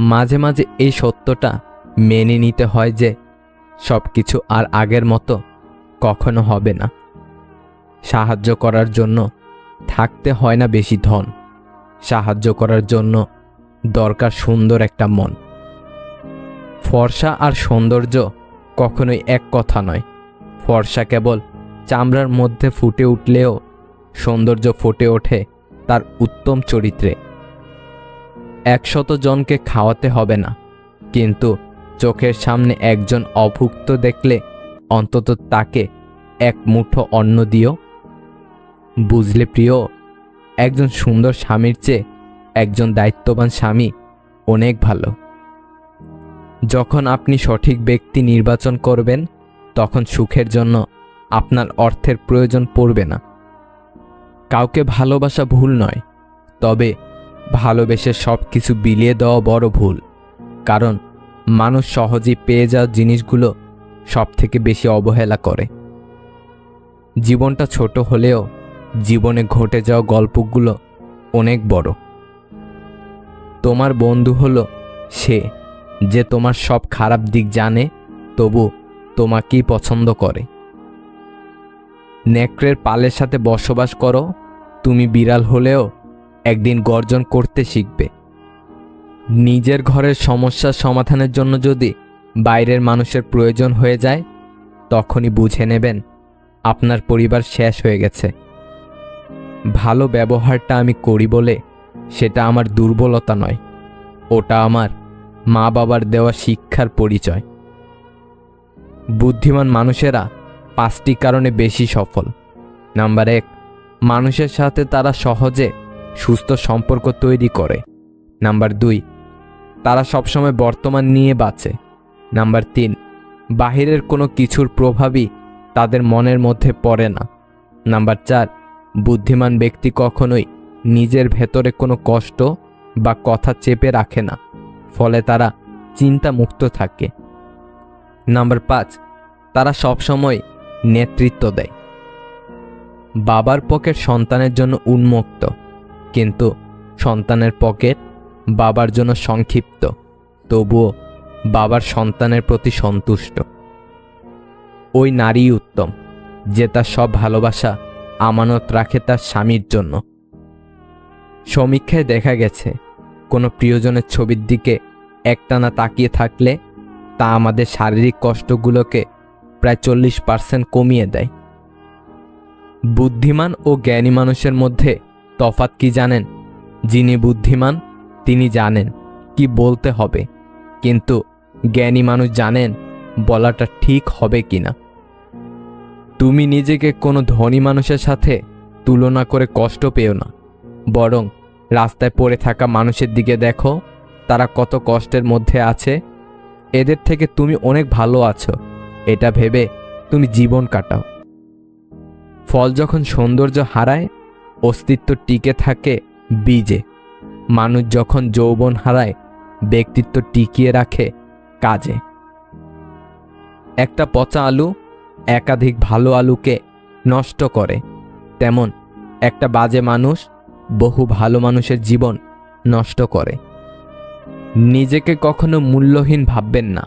মাঝে মাঝে এই সত্যটা মেনে নিতে হয় যে সব কিছু আর আগের মতো কখনো হবে না। সাহায্য করার জন্য থাকতে হয় না বেশি ধন, সাহায্য করার জন্য দরকার সুন্দর একটা মন। ফর্সা আর সৌন্দর্য কখনোই এক কথা নয়। ফর্সা কেবল চামড়ার মধ্যে ফুটে উঠলেও সৌন্দর্য ফুটে ওঠে তার উত্তম চরিত্রে। 100 জনকে খাওয়াতে হবে না, কিন্তু চোখের সামনে একজন অভুক্ত দেখলে অন্তত তাকে এক মুঠো অন্ন দিও। বুঝলে প্রিয়, একজন সুন্দর স্বামীর চেয়ে একজন দায়িত্ববান স্বামী অনেক ভালো। যখন আপনি সঠিক ব্যক্তি নির্বাচন করবেন, তখন সুখের জন্য আপনার অর্থের প্রয়োজন পড়বে না। কাউকে ভালোবাসা ভুল নয়, তবে ভালোবেসে সব কিছু বিলিয়ে দেওয়া বড় ভুল। কারণ মানুষ সহজেই পেয়ে যাওয়া জিনিসগুলো সব থেকে বেশি অবহেলা করে। জীবনটা ছোট হলেও জীবনে ঘটে যাওয়া গল্পগুলো অনেক বড়। তোমার বন্ধু হলো সে যে তোমার সব খারাপ দিক জানে, তবু তোমাকেই পছন্দ করে। নেকড়ের পালের সাথে বসবাস করো, তুমি বিড়াল হলেও একদিন গর্জন করতে শিখবে। নিজের ঘরের সমস্যার সমাধানের জন্য যদি বাইরের মানুষের প্রয়োজন হয়ে যায়, তখনই বুঝে নেবেন আপনার পরিবার শেষ হয়ে গেছে। ভালো ব্যবহারটা আমি করি বলে সেটা আমার দুর্বলতা নয়, ওটা আমার মা বাবার দেওয়া শিক্ষার পরিচয়। বুদ্ধিমান মানুষেরা 5টি কারণে বেশি সফল। নাম্বার 1, মানুষের সাথে তারা সহজে সুস্থ সম্পর্ক তৈরি করে। নাম্বার 2, তারা সবসময় বর্তমান নিয়ে বাঁচে। নাম্বার 3, বাহিরের কোনো কিছুর প্রভাবই তাদের মনের মধ্যে পড়ে না। নাম্বার 4, বুদ্ধিমান ব্যক্তি কখনোই নিজের ভেতরে কোনো কষ্ট বা কথা চেপে রাখে না, ফলে তারা চিন্তামুক্ত থাকে। নাম্বার 5, তারা সবসময় নেতৃত্ব দেয়। বাবার পকেট সন্তানের জন্য উন্মুক্ত, কিন্তু সন্তানের পকেট বাবার জন্য সংক্ষিপ্ত, তবুও বাবার সন্তানের প্রতি সন্তুষ্ট। ওই নারী উত্তম যে তার সব ভালোবাসা আমানত রাখে তার স্বামীর জন্য। সমীক্ষায় দেখা গেছে, কোনো প্রিয়জনের ছবির দিকে একটানা তাকিয়ে থাকলে তা আমাদের শারীরিক কষ্টগুলোকে প্রায় 40% কমিয়ে দেয়। বুদ্ধিমান ও জ্ঞানী মানুষের মধ্যে তফাৎ কি জানেন? যিনি বুদ্ধিমান তিনি জানেন কি বলতে হবে, কিন্তু জ্ঞানী মানুষ জানেন বলাটা ঠিক হবে কিনা। তুমি নিজেকে কোনো ধনী মানুষের সাথে তুলনা করে কষ্ট পেও না, বরং রাস্তায় পড়ে থাকা মানুষের দিকে দেখো, তারা কত কষ্টের মধ্যে আছে। এদের থেকে তুমি অনেক ভালো আছো, এটা ভেবে তুমি জীবন কাটাও। ফল যখন সৌন্দর্য হারায়, অস্তিত্ব টিকে থাকে বীজে। মানুষ যখন যৌবন হারায়, ব্যক্তিত্ব টিকিয়ে রাখে কাজে। একটা পচা আলু একাধিক ভালো আলুকে নষ্ট করে, তেমন একটা বাজে মানুষ বহু ভালো মানুষের জীবন নষ্ট করে। নিজেকে কখনো মূল্যহীন ভাববেন না।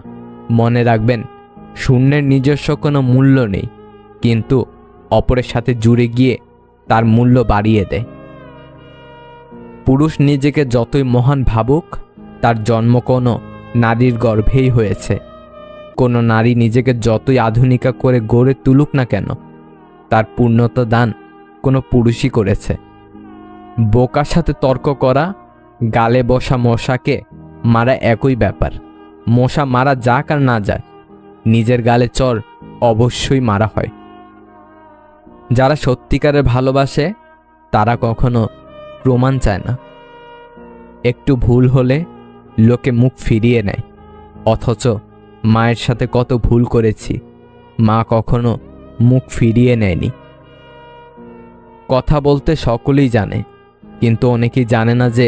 মনে রাখবেন, শূন্যের নিজস্ব কোনো মূল্য নেই, কিন্তু অপরের সাথে জুড়ে গিয়ে তার মূল্য বাড়িয়ে দেয়। পুরুষ নিজেকে যতই মহান ভাবুক, তার জন্ম কোনো নারীর গর্ভেই হয়েছে। কোনো নারী নিজেকে যতই আধুনিকা করে গড়ে তুলুক না কেন, তার পূর্ণতা দান কোনো পুরুষই করেছে। বোকার সাথে তর্ক করা, গালে বসা মশাকে মারা একই ব্যাপার। মশা মারা যাক আর না যায়, নিজের গালে চর অবশ্যই মারা হয়। যারা সত্যিকারের ভালোবাসে তারা কখনো প্রমাণ চায় না। একটু ভুল হলে লোকে মুখ ফিরিয়ে নেয়, অথচ মায়ের সাথে কত ভুল করেছি, মা কখনো মুখ ফিরিয়ে নেয়নি। কথা বলতে সকলেই জানে, কিন্তু অনেকেই জানে না যে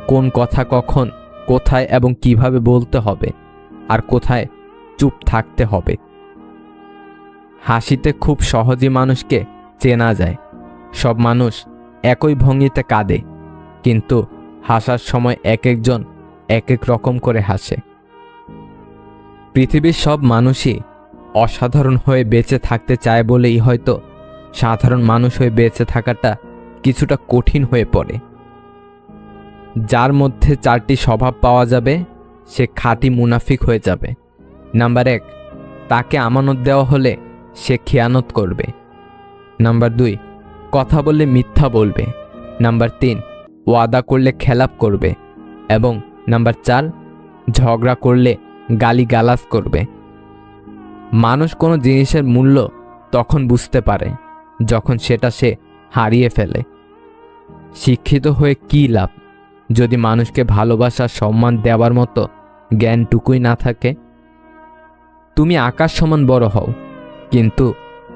কোন কথা কখন, কোথায় এবং কিভাবে বলতে হবে, আর কোথায় চুপ থাকতে হবে। হাসিতে খুব সহজেই মানুষকে চেনা যায়। সব মানুষ একই ভঙ্গিতে কাঁদে, কিন্তু হাসার সময় এক একজন এক এক রকম করে হাসে। পৃথিবীর সব মানুষই অসাধারণ হয়ে বেঁচে থাকতে চায় বলেই হয়তো সাধারণ মানুষ হয়ে বেঁচে থাকাটা কিছুটা কঠিন হয়ে পড়ে। যার মধ্যে 4টি স্বভাব পাওয়া যাবে সে খাঁটি মুনাফিক হয়ে যাবে। নাম্বার 1, তাকে আমানত দেওয়া হলে সে খেয়ানত করবে। নাম্বার 2, কথা বললে মিথ্যা বলবে। নাম্বার 3, ওয়াদা করলে খেলাপ করবে। এবং নাম্বার 4, ঝগড়া করলে গালিগালাজ করবে। মানুষ কোনো জিনিসের মূল্য তখন বুঝতে পারে যখন সেটা সে হারিয়ে ফেলে। শিক্ষিত হয়ে কী লাভ যদি মানুষকে ভালোবাসা সম্মান দেওয়ার মতো জ্ঞানটুকুই না থাকে? তুমি আকাশ সমান বড় হও, কিন্তু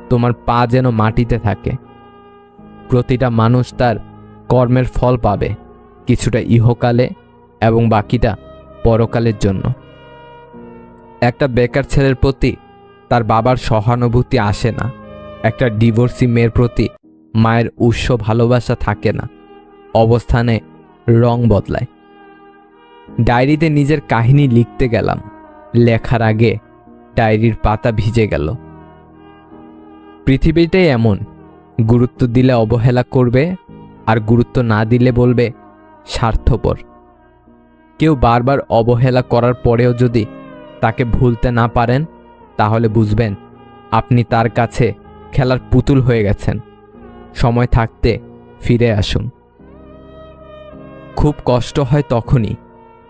তোমার পা যেন মাটিতে থাকে। প্রতিটা মানুষ তার কর্মের ফল পাবে, কিছুটা ইহকালে এবং বাকিটা পরকালের জন্য। একটা বেকার ছেলের প্রতি তার বাবার সহানুভূতি আসে না। একটা ডিভোর্সি মেয়ের প্রতি মায়ের উৎস ভালোবাসা থাকে না। অবস্থানে রং বদলায়। ডায়েরিতে নিজের কাহিনী লিখতে গেলাম, লেখার আগে ডায়েরির পাতা ভিজে গেল। পৃথিবীটাই এমন, গুরুত্ব দিলে অবহেলা করবে, আর গুরুত্ব না দিলে বলবে স্বার্থপর। কেউ বারবার অবহেলা করার পরেও যদি তাকে ভুলতে না পারেন, তাহলে বুঝবেন আপনি তার কাছে খেলার পুতুল হয়ে গেছেন। সময় থাকতে ফিরে আসুন। খুব কষ্ট হয় তখনই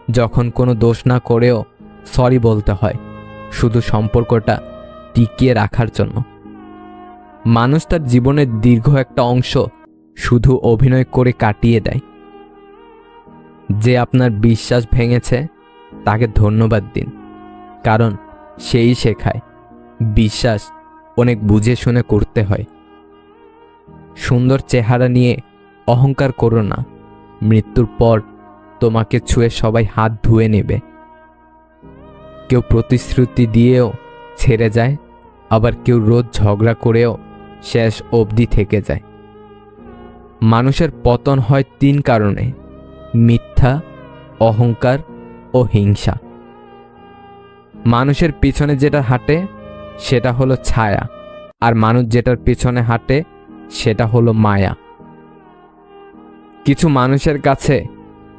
যখন কোনো দোষ না করেও সরি বলতে হয়, শুধু সম্পর্কটা টিকিয়ে রাখার জন্য। মানুষ তার জীবনের দীর্ঘ একটা অংশ শুধু অভিনয় করে কাটিয়ে দেয়। যে আপনার বিশ্বাস ভেঙেছে তাকে ধন্যবাদ দিন, কারণ সেই শেখায় বিশ্বাস অনেক বুঝে শুনে করতে হয়। সুন্দর চেহারা নিয়ে অহংকার করো না, মৃত্যুর পর তোমাকে ছুঁয়ে সবাই হাত ধুয়ে নেবে। কেউ প্রতিশ্রুতি দিয়েও ছেড়ে যায়, আবার কেউ রোজ ঝগড়া করেও শেষ অবধি থেকে যায়। মানুষের পতন হয় 3 কারণে: মিথ্যা, অহংকার ও হিংসা। মানুষের পিছনে যেটা হাঁটে সেটা হলো ছায়া, আর মানুষ যেটার পিছনে হাঁটে সেটা হলো মায়া। কিছু মানুষের কাছে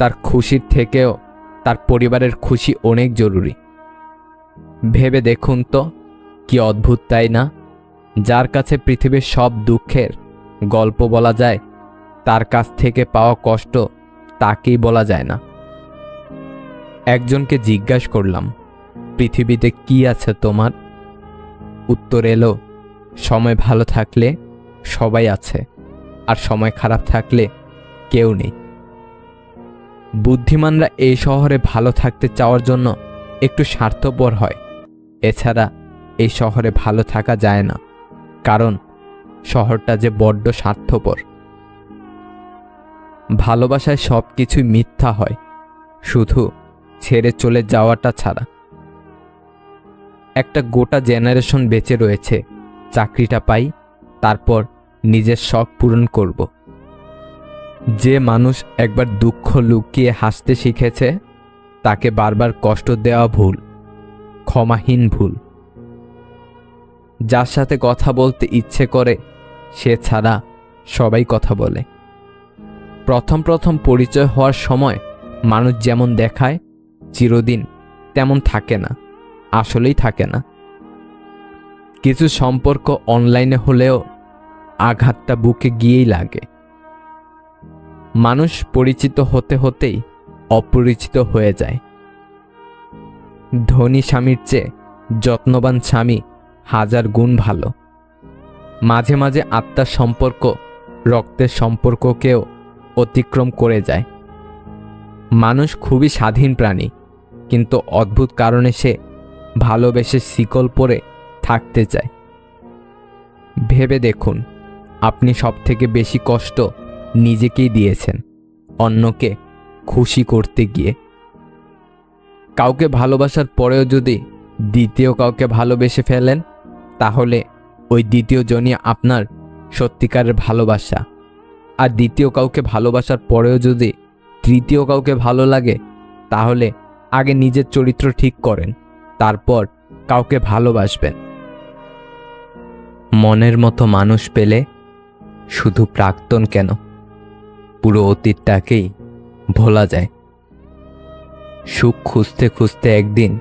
তার খুশির থেকেও তার পরিবারের খুশি অনেক জরুরি। ভেবে দেখুন তো, কি অদ্ভুত তাই না? যার কাছে পৃথিবীর সব দুঃখের গল্প বলা যায়, তার কাছ থেকে পাওয়া কষ্ট তাকেই বলা যায় না। একজনকে জিজ্ঞাসা করলাম, পৃথিবীতে কি আছে তোমার? উত্তর এলো, সময় ভালো থাকলে সবাই আছে, আর সময় খারাপ থাকলে কেউ নেই। বুদ্ধিমানরা এই শহরে ভালো থাকতে চাওয়ার জন্য একটু স্বার্থপর হয়, এছাড়া এই শহরে ভালো থাকা যায় না, কারণ শহরটা যে বড্ড স্বার্থপর। ভালোবাসায় সব কিছুই মিথ্যা হয়, শুধু ছেড়ে চলে যাওয়াটা ছাড়া। একটা গোটা জেনারেশন বেঁচে রয়েছে, চাকরিটা পাই, তারপর নিজের শখ পূরণ করব। যে মানুষ একবার দুঃখ লুকিয়ে হাসতে শিখেছে, তাকে বারবার কষ্ট দেওয়া ভুল, ক্ষমাহীন ভুল। যার সাথে কথা বলতে ইচ্ছে করে সে ছাড়া সবাই কথা বলে। প্রথম প্রথম পরিচয় হওয়ার সময় মানুষ যেমন দেখায় চিরদিন তেমন থাকে না, আসলেই থাকে না। কিছু সম্পর্ক অনলাইনে হলেও আঘাতটা বুকে গিয়েই লাগে। মানুষ পরিচিত হতে হতেই অপরিচিত হয়ে যায়। ধনী স্বামীর চেয়ে যত্নবান স্বামী 1000 গুণ ভালো। মাঝে মাঝে আত্মার সম্পর্ক রক্তের সম্পর্ককেও অতিক্রম করে যায়। মানুষ খুবই স্বাধীন প্রাণী, কিন্তু অদ্ভুত কারণে সে ভালোবেসে শিকল পরে থাকতে চায়। ভেবে দেখুন, আপনি সবথেকে বেশি কষ্ট নিজেকেই দিয়েছেন অন্যকে খুশি করতে গিয়ে। কাউকে ভালোবাসার পরেও যদি দ্বিতীয় কাউকে ভালোবেসে ফেলেন, তাহলে ওই দ্বিতীয় জনই আপনার সত্যিকারের ভালোবাসা। আর দ্বিতীয় কাউকে ভালোবাসার পরেও যদি তৃতীয় কাউকে ভালো লাগে, তাহলে আগে নিজের চরিত্র ঠিক করেন, তারপর কাউকে ভালোবাসবেন। মনের মতো মানুষ পেলে শুধু প্রাক্তন কেন, পুরো অতীতটাকেই ভোলা যায়। সুখ খুঁজতে খুঁজতে একদিন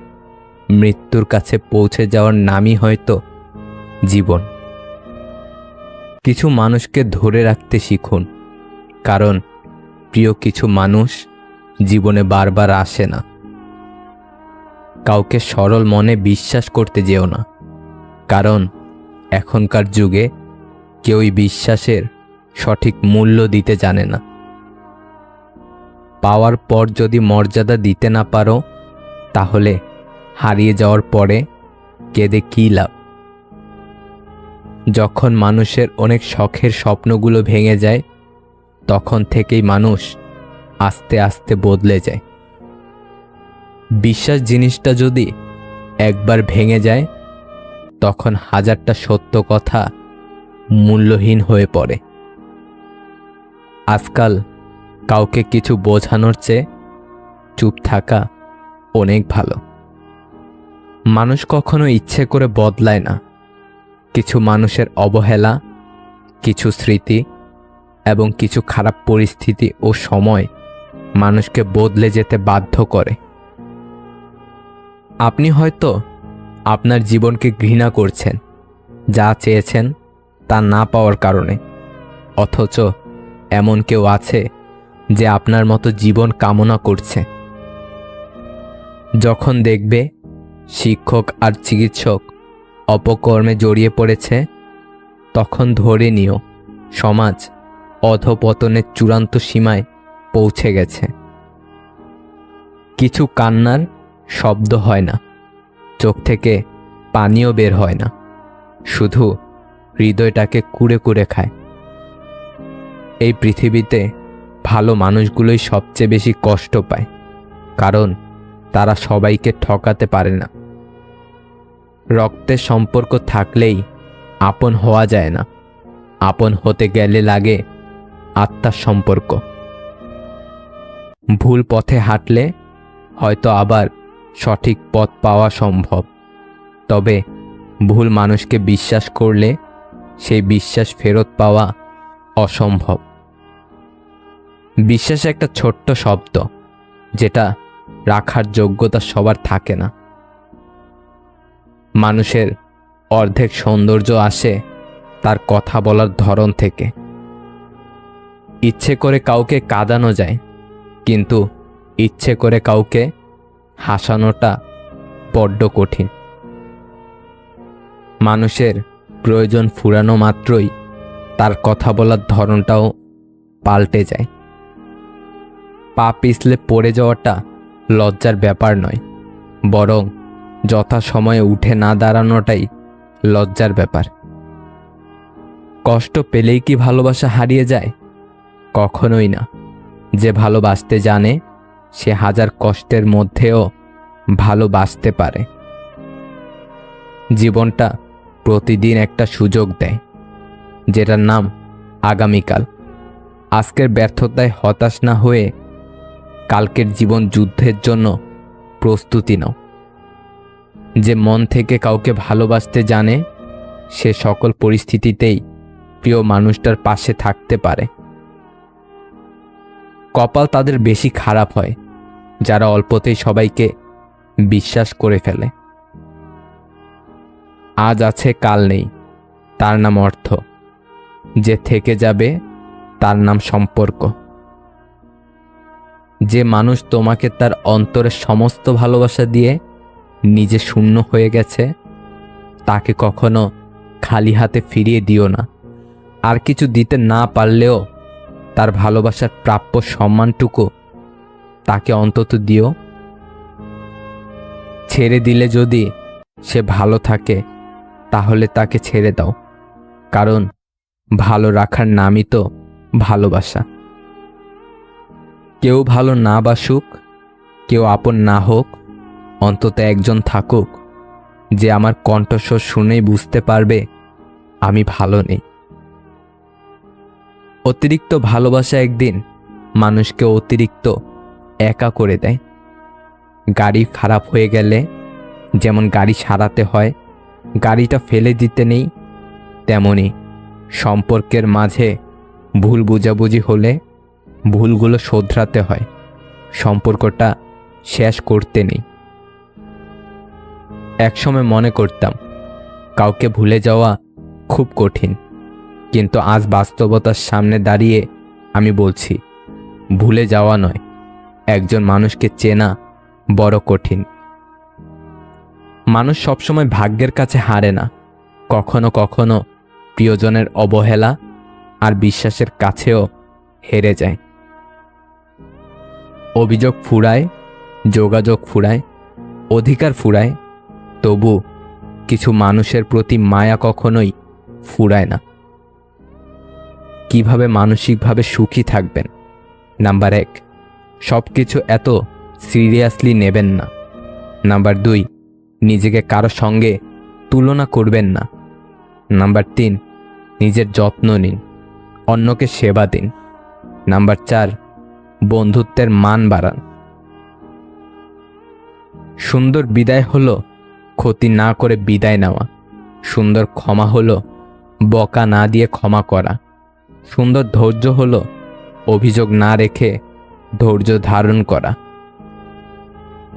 মৃত্যুর কাছে পৌঁছে যাওয়ার নামই হয়তো জীবন। কিছু মানুষকে ধরে রাখতে শিখুন, কারণ প্রিয় কিছু মানুষ জীবনে বারবার আসে না। কাউকে সরল মনে বিশ্বাস করতে যেও না, কারণ এখনকার যুগে কেউই বিশ্বাসের সঠিক মূল্য দিতে জানে না। পাওয়ার পর যদি মর্যাদা দিতে না পারো, তাহলে হারিয়ে যাওয়ার পরে কেঁদে কী লাভ? যখন মানুষের অনেক শখের স্বপ্নগুলো ভেঙে যায়, তখন থেকেই মানুষ আস্তে আস্তে বদলে যায়। বিশ্বাস জিনিসটা যদি একবার ভেঙে যায়, তখন হাজারটা সত্য কথা মূল্যহীন হয়ে পড়ে। আজকাল কাউকে কিছু বোঝানোর চেয়ে চুপ থাকা অনেক ভালো। মানুষ কখনো ইচ্ছে করে বদলায় না। কিছু মানুষের অবহেলা, কিছু স্মৃতি এবং কিছু খারাপ পরিস্থিতি ও সময় মানুষকে বদলে যেতে বাধ্য করে। আপনি হয়তো আপনার জীবনকে ঘৃণা করছেন, যা চেয়েছেন তা না পাওয়ার কারণে, অথচ এমন কেউ আছে যে আপনার মতো জীবন কামনা করছে। যখন দেখবে শিক্ষক আর চিকিৎসক অপকর্মে জড়িয়ে পড়েছে, তখন ধরে নিও সমাজ অধঃপতনের চূড়ান্ত সীমায় পৌঁছে গেছে। কিছু কান্নার শব্দ হয় না, চোখ থেকে পানিও বের হয় না, শুধু হৃদয়টাকে কুড়ে কুড়ে খায়। এই পৃথিবীতে ভালো মানুষগুলোই সবচেয়ে বেশি কষ্ট পায়, কারণ তারা সবাইকে ঠকাতে পারে না। রক্তের সম্পর্ক থাকলেই আপন হওয়া যায় না, আপন হতে গেলে লাগে আত্মার সম্পর্ক। ভুল পথে হাঁটলে হয়তো আবার সঠিক পথ পাওয়া সম্ভব, তবে ভুল মানুষকে বিশ্বাস করলে সেই বিশ্বাস ফেরত পাওয়া অসম্ভব। বিশ্বাস একটা ছোট্ট শব্দ, যেটা রাখার যোগ্যতা সবার থাকে না। মানুষের অর্ধেক সৌন্দর্য আসে তার কথা বলার ধরন থেকে। ইচ্ছে করে কাউকে কাঁদানো যায়, কিন্তু ইচ্ছে করে কাউকে হাসানোটা বড্ড কঠিন। মানুষের প্রয়োজন ফুরানো মাত্রই তার কথা বলার ধরনটাও পাল্টে যায়। পা পিছলে পড়ে যাওয়াটা লজ্জার ব্যাপার নয়, বরং যথাসময়ে উঠে না দাঁড়ানোটাই লজ্জার ব্যাপার। কষ্ট পেলেই কি ভালোবাসা হারিয়ে যায়? কখনোই না। যে ভালোবাসতে জানে সে হাজার কষ্টের মধ্যেও ভালোবাসতে পারে। জীবনটা প্রতিদিন একটা সুযোগ দেয়, যেটার নাম আগামীকাল। আজকের ব্যর্থতায় হতাশ না হয়ে কালকের জীবন যুদ্ধের জন্য প্রস্তুতি নাও। যে মন থেকে কাউকে ভালোবাসতে জানে, সে সকল পরিস্থিতিতেই প্রিয় মানুষটার পাশে থাকতে পারে। কপাল তাদের বেশি খারাপ হয় যারা অল্পতেই সবাইকে বিশ্বাস করে ফেলে। আজ আছে কাল নেই, তার নাম অর্থ। যে থেকে যাবে তার নাম সম্পর্ক। যে মানুষ তোমাকে তার অন্তরের সমস্ত ভালোবাসা দিয়ে নিজে শূন্য হয়ে গেছে, তাকে কখনো খালি হাতে ফিরিয়ে দিও না। আর কিছু দিতে না পারলেও তার ভালোবাসার প্রাপ্য সম্মানটুকু তাকে অন্তত দিও। ছেড়ে দিলে যদি সে ভালো থাকে, তাহলে তাকে ছেড়ে দাও, কারণ ভালো রাখার নামই তো ভালোবাসা। কেউ ভালো না বাসুক, কেউ আপন না হোক, অন্তত একজন থাকুক যে আমার কণ্ঠস্বর শুনেই বুঝতে পারবে আমি ভালো নেই। অতিরিক্ত ভালোবাসা একদিন মানুষকে অতিরিক্ত একা করে দেয়। গাড়ি খারাপ হয়ে গেলে যেমন গাড়ি সারাতে হয়, গাড়িটা ফেলে দিতে নেই, তেমনি সম্পর্কের মাঝে ভুল বোঝাবুঝি হলে ভুলগুলো শোধরাতে হয়, সম্পর্কটা শেষ করতে নেই। একসময় মনে করতাম কাউকে ভুলে যাওয়া খুব কঠিন, কিন্তু আজ বাস্তবতার সামনে দাঁড়িয়ে আমি বলছি ভুলে যাওয়া নয়, একজন মানুষকে চেনা বড় কঠিন। মানুষ সবসময় ভাগ্যের কাছে হারে না, কখনো কখনো প্রিয়জনের অবহেলা আর বিশ্বাসের কাছেও হেরে যায়। অভিযোগ ফুরায়, যোগাযোগ ফুরায়, অধিকার ফুরায়, তবু কিছু মানুষের প্রতি মায়া কখনোই ফুরায় না। কিভাবে মানসিকভাবে সুখী থাকবেন? নাম্বার 1, সব কিছু এত সিরিয়াসলি নেবেন না। নাম্বার 2, নিজেকে কারো সঙ্গে তুলনা করবেন না। নাম্বার 3, নিজের যত্ন নিন, অন্যকে সেবা দিন। নাম্বার 4, বন্ধুত্বের মান বাড়ান। সুন্দর বিদায় হলো ক্ষতি না করে বিদায় নেওয়া। সুন্দর ক্ষমা হলো বকা না দিয়ে ক্ষমা করা। সুন্দর ধৈর্য হলো অভিযোগ না রেখে ধৈর্য ধারণ করা।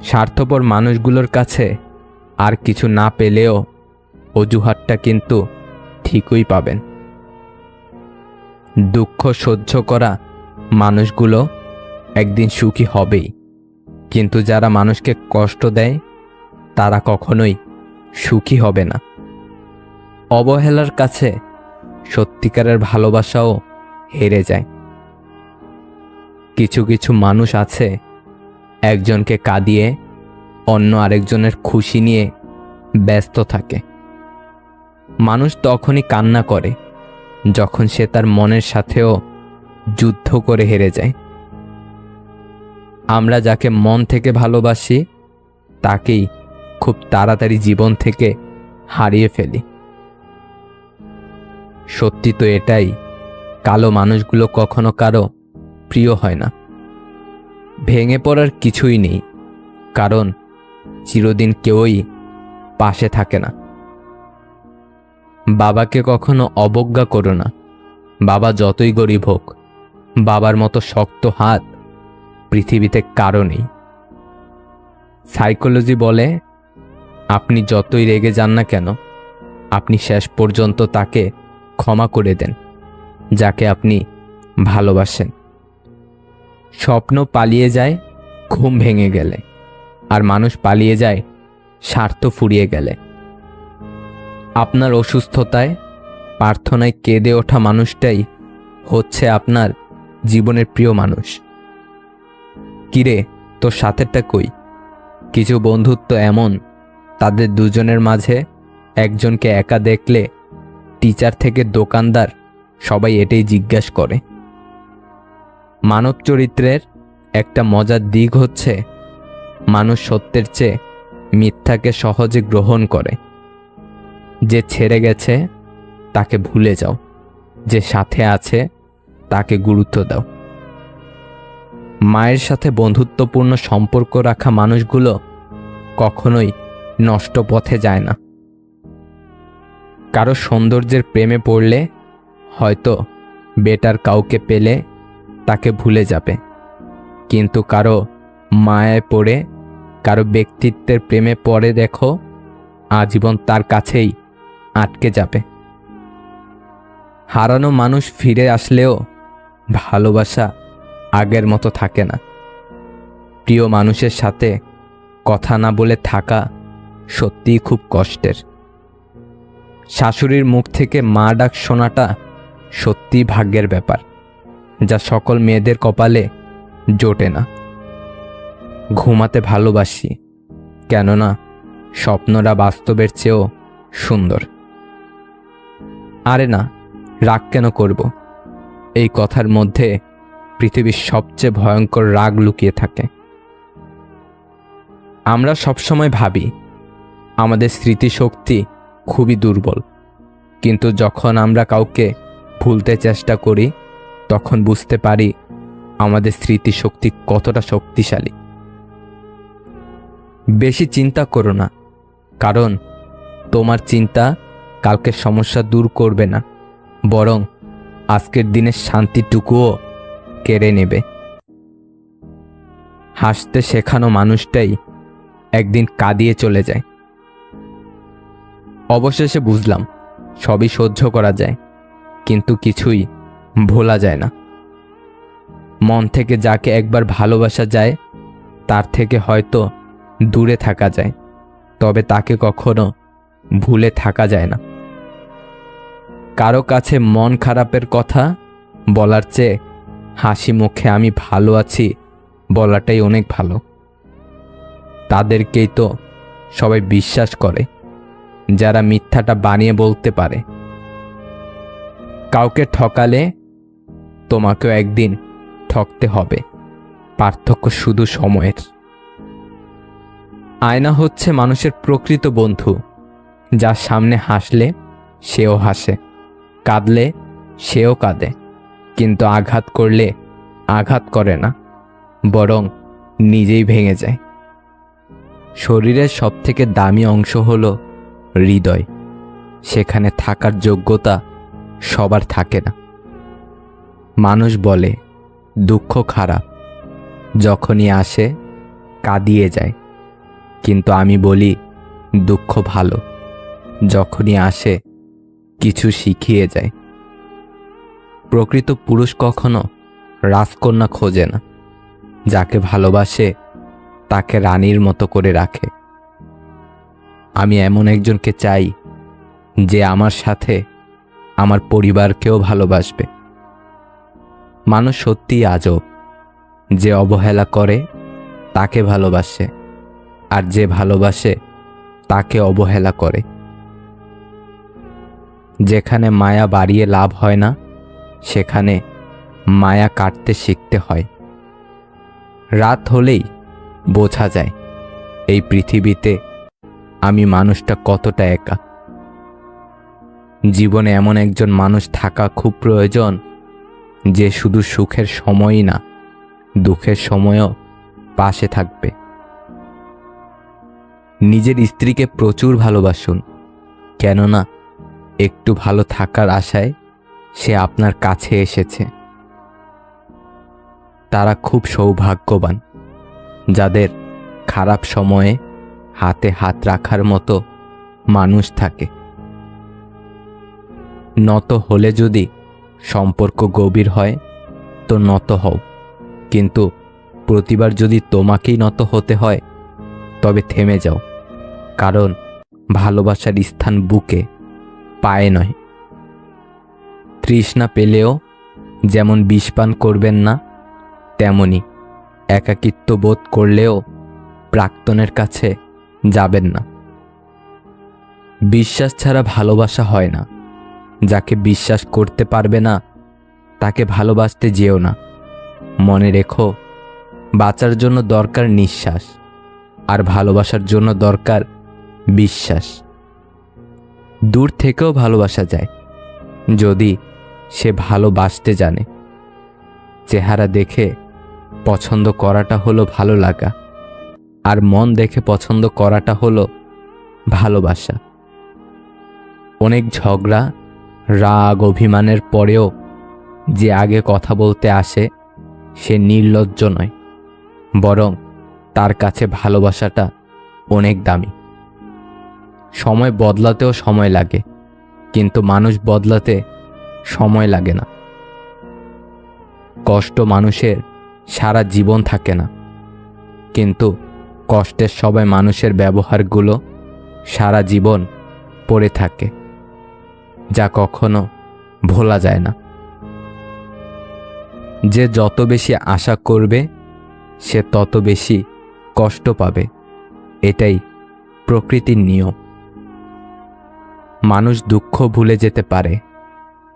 স্বার্থপর মানুষগুলোর কাছে আর কিছু না পেলেও অজুহাতটা কিন্তু ঠিকই পাবেন। দুঃখ সহ্য করা মানুষগুলো একদিন সুখী হবেই, কিন্তু যারা মানুষকে কষ্ট দেয় তারা কখনোই সুখী হবে না। অবহেলার কাছে সত্যিকারের ভালোবাসাও হেরে যায়। কিছু কিছু মানুষ আছে একজনকে কাঁদিয়ে অন্য আরেকজনের খুশি নিয়ে ব্যস্ত থাকে। মানুষ তখনই কান্না করে যখন সে তার মনের সাথেও যুদ্ধ করে হেরে যায়। আমরা যাকে মন থেকে ভালোবাসি তাকেই খুব তাড়াতাড়ি জীবন থেকে হারিয়ে ফেলি। সত্যি তো এটাই, কালো মানুষগুলো কখনো কারো প্রিয় হয় না। ভেঙে পড়ার কিছুই নেই, কারণ চিরদিন কেউই পাশে থাকে না। বাবাকে কখনো অবজ্ঞা করো না, বাবা যতই গরিব হোক, বাবার মতো শক্ত হাত পৃথিবীতে কারো নেই। সাইকোলজি বলে আপনি যতই রেগে যান না কেন, আপনি শেষ পর্যন্ত তাকে ক্ষমা করে দেন যাকে আপনি ভালোবাসেন। স্বপ্ন পালিয়ে যায় ঘুম ভেঙে গেলে, আর মানুষ পালিয়ে যায় স্বার্থ ফুরিয়ে গেলে। আপনার অসুস্থতায় প্রার্থনায় কেঁদে ওঠা মানুষটাই হচ্ছে আপনার জীবনের প্রিয় মানুষ। কিরে, তোর সাথেরটা কই? কিছু বন্ধুত্ব এমন, তাদের দুজনের মাঝে একজনকে একা দেখলে টিচার থেকে দোকানদার সবাই এটাই জিজ্ঞাসা করে। মানব চরিত্রের একটা মজার দিক হচ্ছে মানুষ সত্যের চেয়ে মিথ্যাকে সহজে গ্রহণ করে। যে ছেড়ে গেছে তাকে ভুলে যাও, যে সাথে আছে তাকে গুরুত্ব দাও। মায়ের সাথে বন্ধুত্বপূর্ণ সম্পর্ক রাখা মানুষগুলো কখনোই নষ্ট পথে যায় না। কারো সৌন্দর্যের প্রেমে পড়লে হয়তো বেটার কাউকে পেলে তাকে ভুলে যাবে, কিন্তু কারো মায়ায় পড়ে, কারো ব্যক্তিত্বের প্রেমে পড়ে দেখো, আজীবন তার কাছেই আটকে যাবে। হারানো মানুষ ফিরে আসলেও ভালোবাসা আগের মতো থাকে না। প্রিয় মানুষের সাথে কথা না বলে থাকা সত্যিই খুব কষ্টের। শাশুড়ির মুখ থেকে মা ডাক শোনাটা সত্যিই ভাগ্যের ব্যাপার, যা সকল মেয়েদের কপালে জোটে না। ঘুমাতে ভালোবাসি, কেননা স্বপ্নরা বাস্তবের চেয়েও সুন্দর। আরে না, রাগ কেন করব? এই কথার মধ্যে পৃথিবীর সবচেয়ে ভয়ঙ্কর রাগ লুকিয়ে থাকে। আমরা সবসময় ভাবি আমাদের স্মৃতিশক্তি খুবই দুর্বল, কিন্তু যখন আমরা কাউকে ভুলতে চেষ্টা করি তখন বুঝতে পারি আমাদের স্মৃতিশক্তি কতটা শক্তিশালী। বেশি চিন্তা করো না, কারণ তোমার চিন্তা কালকের সমস্যা দূর করবে না, বরং আজকের দিনের শান্তিটুকুও কেড়ে নেবে। হাসতে শেখানো মানুষটাই একদিন কাঁদিয়ে চলে যায়। অবশেষে বুঝলাম সবই সহ্য করা যায়, কিন্তু কিছুই ভোলা যায় না। মন থেকে যাকে একবার ভালোবাসা যায় তার থেকে হয়তো দূরে থাকা যায়, তবে তাকে কখনো ভুলে থাকা যায় না। কারো কাছে মন খারাপের কথা বলার চেয়ে হাসি মুখে আমি ভালো আছি বলাটাই অনেক ভালো। তাদেরকেই তো সবাই বিশ্বাস করে যারা মিথ্যাটা বানিয়ে বলতে পারে। কাউকে ঠকালে তোমাকেও একদিন ঠকতে হবে, পার্থক্য শুধু সময়ের। আয়না হচ্ছে মানুষের প্রকৃত বন্ধু, যার সামনে হাসলে সেও হাসে, কাঁদলে সেও কাঁদে, কিন্তু আঘাত করলে আঘাত করে না, বরং নিজেই ভেঙে যায়। শরীরের সবথেকে দামি অংশ হলো হৃদয়, সেখানে থাকার যোগ্যতা সবার থাকে না। মানুষ বলে দুঃখ খারাপ, যখনই আসে কাঁদিয়ে যায়, কিন্তু আমি বলি দুঃখ ভালো, যখনই আসে কিছু শিখিয়ে যায়। প্রকৃত পুরুষ কখনো রাজকন্যা খোঁজে না, যাকে ভালোবাসে তাকে রানীর মতো করে রাখে। আমি এমন একজনকে চাই যে আমার সাথে আমার পরিবারকেও ভালোবাসবে। মানুষ সত্যিই আজব, যে অবহেলা করে তাকে ভালোবাসে, আর যে ভালোবাসে তাকে অবহেলা করে। যেখানে মায়া বাড়িয়ে লাভ হয় না, সেখানে মায়া কাটতে শিখতে হয়। রাত হলেই বোঝা যায় এই পৃথিবীতে আমি মানুষটা কতটা একা। জীবনে এমন একজন মানুষ থাকা খুব প্রয়োজন, যে শুধু সুখের সময়ই না, দুঃখের সময়ও পাশে থাকবে। নিজের স্ত্রীকে প্রচুর ভালোবাসুন, কেননা একটু ভালো থাকার আশায় সে আপনার কাছে এসেছে। তারা খুব সৌভাগ্যবান, যাদের খারাপ সময়ে হাতে হাত রাখার মতো মানুষ থাকে। নত হলে যদি সম্পর্ক গভীর হয় তো নত হও, কিন্তু প্রতিবার যদি তোমাকেই নত হতে হয় তবে থেমে যাও, কারণ ভালোবাসার স্থান বুকে, পায়ে নয়। তৃষ্ণা পেলেও যেমন বিষ পান করবেন না, তেমনি একাকিত্ব বোধ করলেও প্রাক্তনের কাছে যাবেন না। বিশ্বাস ছাড়া ভালোবাসা হয় না। যাকে বিশ্বাস করতে পারবে না তাকে ভালোবাসতে যেও না। মনে রেখো, বাঁচার জন্য দরকার নিঃশ্বাস, আর ভালোবাসার জন্য দরকার বিশ্বাস। দূর থেকেও ভালোবাসা যায়, যদি সে ভালোবাসতে জানে। চেহারা দেখে পছন্দ করাটা হলো ভালো লাগা, আর মন দেখে পছন্দ করাটা হলো ভালোবাসা। অনেক ঝগড়া, রাগ, অভিমানের পরেও যে আগে কথা বলতে আসে সে নির্লজ্জ নয়, বরং তার কাছে ভালোবাসাটা অনেক দামি। সময় বদলাতেও সময় লাগে, কিন্তু মানুষ বদলাতে সময় লাগে না। কষ্ট মানুষের সারা জীবন থাকে না, কিন্তু কষ্টের সময় মানুষের ব্যবহারগুলো সারা জীবন পড়ে থাকে, যা কখনো ভোলা যায় না। যে যত বেশি আশা করবে সে তত বেশি কষ্ট পাবে, এটাই প্রকৃতির নিয়ম। মানুষ দুঃখ ভুলে যেতে পারে,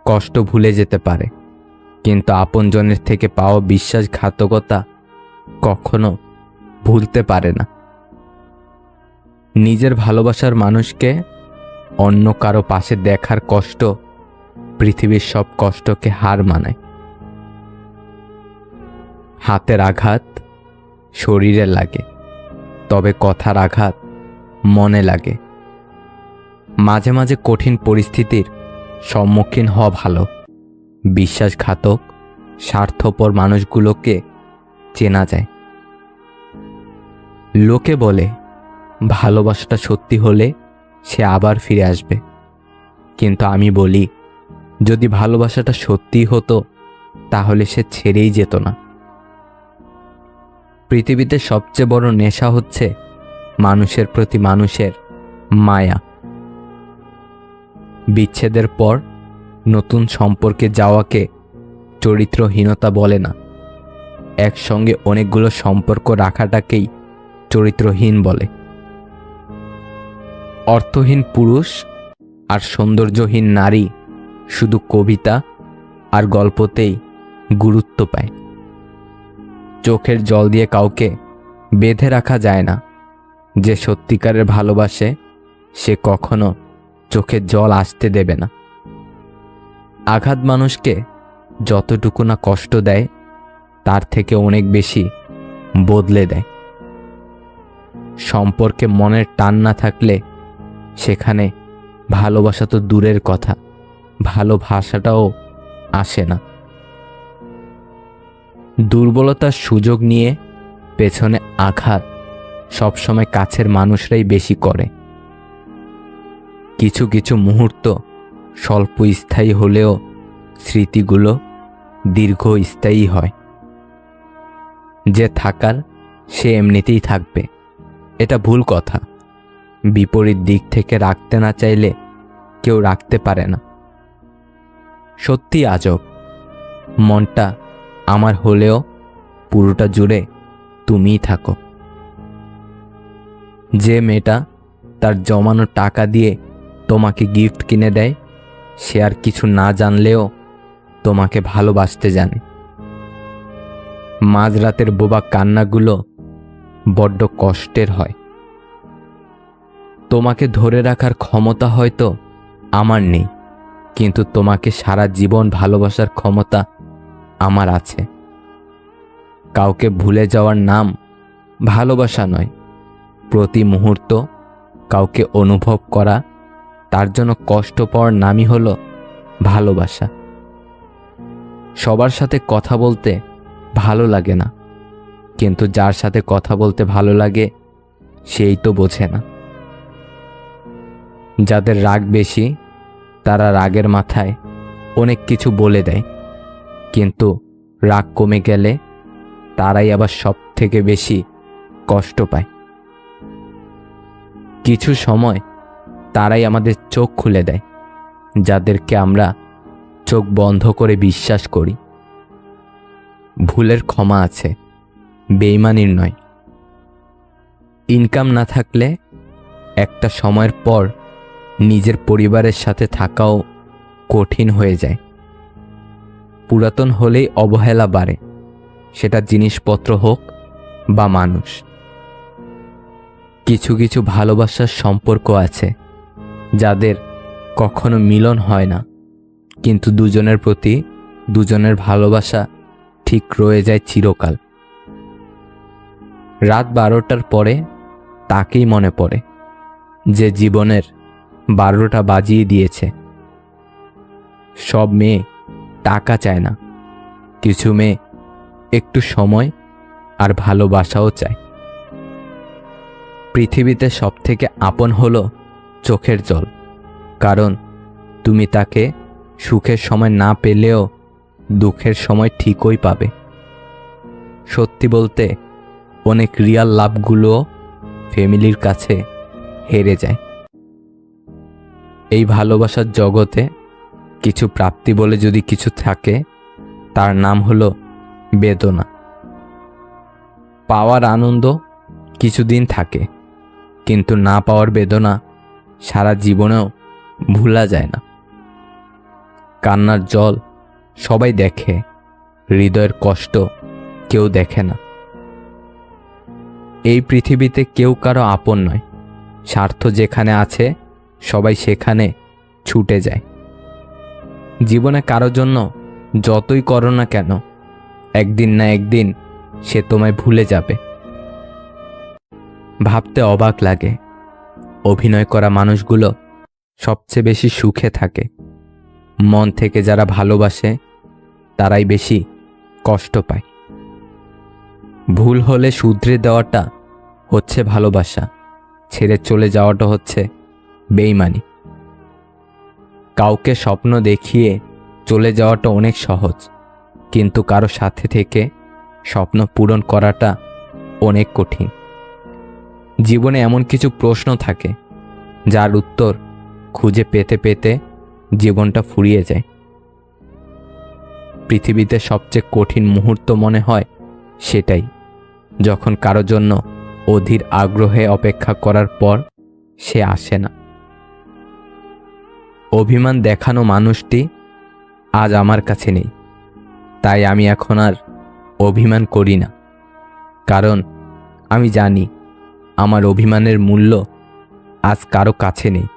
কষ্ট ভুলে যেতে পারে, কিন্তু আপনজনের থেকে পাওয়া বিশ্বাসঘাতকতা কখনো ভুলতে পারে না। নিজের ভালোবাসার মানুষকে অন্য কারো পাশে দেখার কষ্ট পৃথিবীর সব কষ্টকে হার মানায়। হাতের আঘাত শরীরে লাগে, তবে কথার আঘাত মনে লাগে। মাঝে মাঝে কঠিন পরিস্থিতির সম্মুখীন হওয়া ভালো। বিশ্বাসঘাতক স্বার্থপর মানুষগুলোকে চেনা যায়। লোকে বলে ভালোবাসাটা সত্যি হলে সে আবার ফিরে আসবে, কিন্তু আমি বলি যদি ভালোবাসাটা সত্যি হতো তাহলে সে ছেড়েই যেত না। পৃথিবীতে সবচেয়ে বড় নেশা হচ্ছে মানুষের প্রতি মানুষের মায়া। বিচ্ছেদের পর নতুন সম্পর্কে যাওয়াকে চরিত্রহীনতা বলে না, একসঙ্গে অনেকগুলো সম্পর্ক রাখাটাকেই চরিত্রহীন বলে। অর্থহীন পুরুষ আর সৌন্দর্যহীন নারী শুধু কবিতা আর গল্পতেই গুরুত্ব পায়। চোখের জল দিয়ে কাউকে বেঁধে রাখা যায় না। যে সত্যিকারের ভালোবাসে সে কখনো চোখের জল আসতে দেবে না। আঘাত মানুষকে যতটুকু না কষ্ট দেয় তার থেকে অনেক বেশি বদলে দেয়। সম্পর্কে মনের টান না থাকলে সেখানে ভালোবাসা তো দূরের কথা, ভালোবাসাটাও আসে না। দুর্বলতার সুযোগ নিয়ে পেছনে আঘাত সবসময় কাছের মানুষরাই বেশি করে। কিছু কিছু মুহূর্ত স্বল্প স্থায়ী হলেও স্মৃতিগুলো দীর্ঘস্থায়ী হয়। যে থাকার সে এমনিতেই থাকবে, এটা ভুল কথা। বিপরীত দিক থেকে রাখতে না চাইলে কেউ রাখতে পারে না। সত্যি আজব, মনটা আমার হলেও পুরোটা জুড়ে তুমিই থাকো। যে মেয়েটা তার জমানো টাকা দিয়ে তোমাকে গিফট কিনে দেয় সে আর কিছু না জানলেও তোমাকে ভালোবাসতে জানে। মাঝরাতের বোবা কান্নাগুলো বড্ড কষ্টের হয়। তোমাকে ধরে রাখার ক্ষমতা হয়তো আমার নেই, কিন্তু তোমাকে সারা জীবন ভালোবাসার ক্ষমতা আমার আছে। কাউকে ভুলে যাওয়ার নাম ভালোবাসা নয়। প্রতি মুহূর্ত কাউকে অনুভব করা, তার জন্য কষ্ট পাওয়ার নামই হলো ভালোবাসা। সবার সাথে কথা বলতে ভালো লাগে না, কিন্তু যার সাথে কথা বলতে ভালো লাগে সেই তো বোঝে না। যাদের রাগ বেশি তারা রাগের মাথায় অনেক কিছু বলে দেয়, কিন্তু রাগ কমে গেলে তারাই আবার সব থেকে বেশি কষ্ট পায়। কিছু সময় তারাই আমাদের চোখ খুলে দেয় যাদেরকে আমরা চোখ বন্ধ করে বিশ্বাস করি। ভুলের ক্ষমা আছে, বেইমানির নয়। ইনকাম না থাকলে একটা সময়ের পর নিজের পরিবারের সাথে থাকাও কঠিন হয়ে যায়। পুরাতন হলেই অবহেলা বাড়ে, সেটা জিনিসপত্র হোক বা মানুষ। কিছু কিছু ভালোবাসার সম্পর্ক আছে যাদের কখনো মিলন হয় না, কিন্তু দুজনের প্রতি দুজনের ভালোবাসা ঠিক রয়ে যায় চিরকাল। রাত 12টার পরে তাকেই মনে পড়ে যে জীবনের 12টা বাজিয়ে দিয়েছে। সব মেয়ে টাকা চায় না, কিছু মেয়ে একটু সময় আর ভালোবাসাও চায়। পৃথিবীতে সবথেকে আপন হলো চোখের জল, কারণ তুমি তাকে সুখের সময় না পেলেও দুঃখের সময় ঠিকই পাবে। সত্যি বলতে অনেক রিয়াল লাভগুলো ফ্যামিলির কাছে হেরে যায়। এই ভালোবাসার জগতে কিছু প্রাপ্তি বলে যদি কিছু থাকে তার নাম হলো বেদনা। পাওয়ার আনন্দ কিছুদিন থাকে, কিন্তু না পাওয়ার বেদনা সারা জীবনেও ভোলা যায় না। কান্নার জল সবাই দেখে, হৃদয়ের কষ্ট কেউ দেখে না। এই পৃথিবীতে কেউ কারো আপন নয়। স্বার্থ যেখানে আছে সবাই সেখানে ছুটে যায়। জীবনে কারো জন্য যতই করো না কেন, একদিন না একদিন সে তোমায় ভুলে যাবে। ভাবতে অবাক লাগে, অভিনয় করা মানুষগুলো সবচেয়ে বেশি সুখে থাকে। মন থেকে যারা ভালোবাসে তারাই বেশি কষ্ট পায়। ভুল হলে শুধরে দেওয়াটা হচ্ছে ভালোবাসা, ছেড়ে চলে যাওয়াটা হচ্ছে বেইমানি। কাউকে স্বপ্ন দেখিয়ে চলে যাওয়াটা অনেক সহজ, কিন্তু কারো সাথে থেকে স্বপ্ন পূরণ করাটা অনেক কঠিন। জীবনে এমন কিছু প্রশ্ন থাকে যার উত্তর খুঁজে পেতে পেতে জীবনটা ফুরিয়ে যায়। পৃথিবীতে সবচেয়ে কঠিন মুহূর্ত মনে হয় সেটাই, যখন কারো জন্য অধীর আগ্রহে অপেক্ষা করার পর সে আসে না। অভিমান দেখানো মানুষটি আজ আমার কাছে নেই, তাই আমি এখন আর অভিমান করি না, কারণ আমি জানি আমার অভিমানের মূল্য আজ কারো কাছে নেই।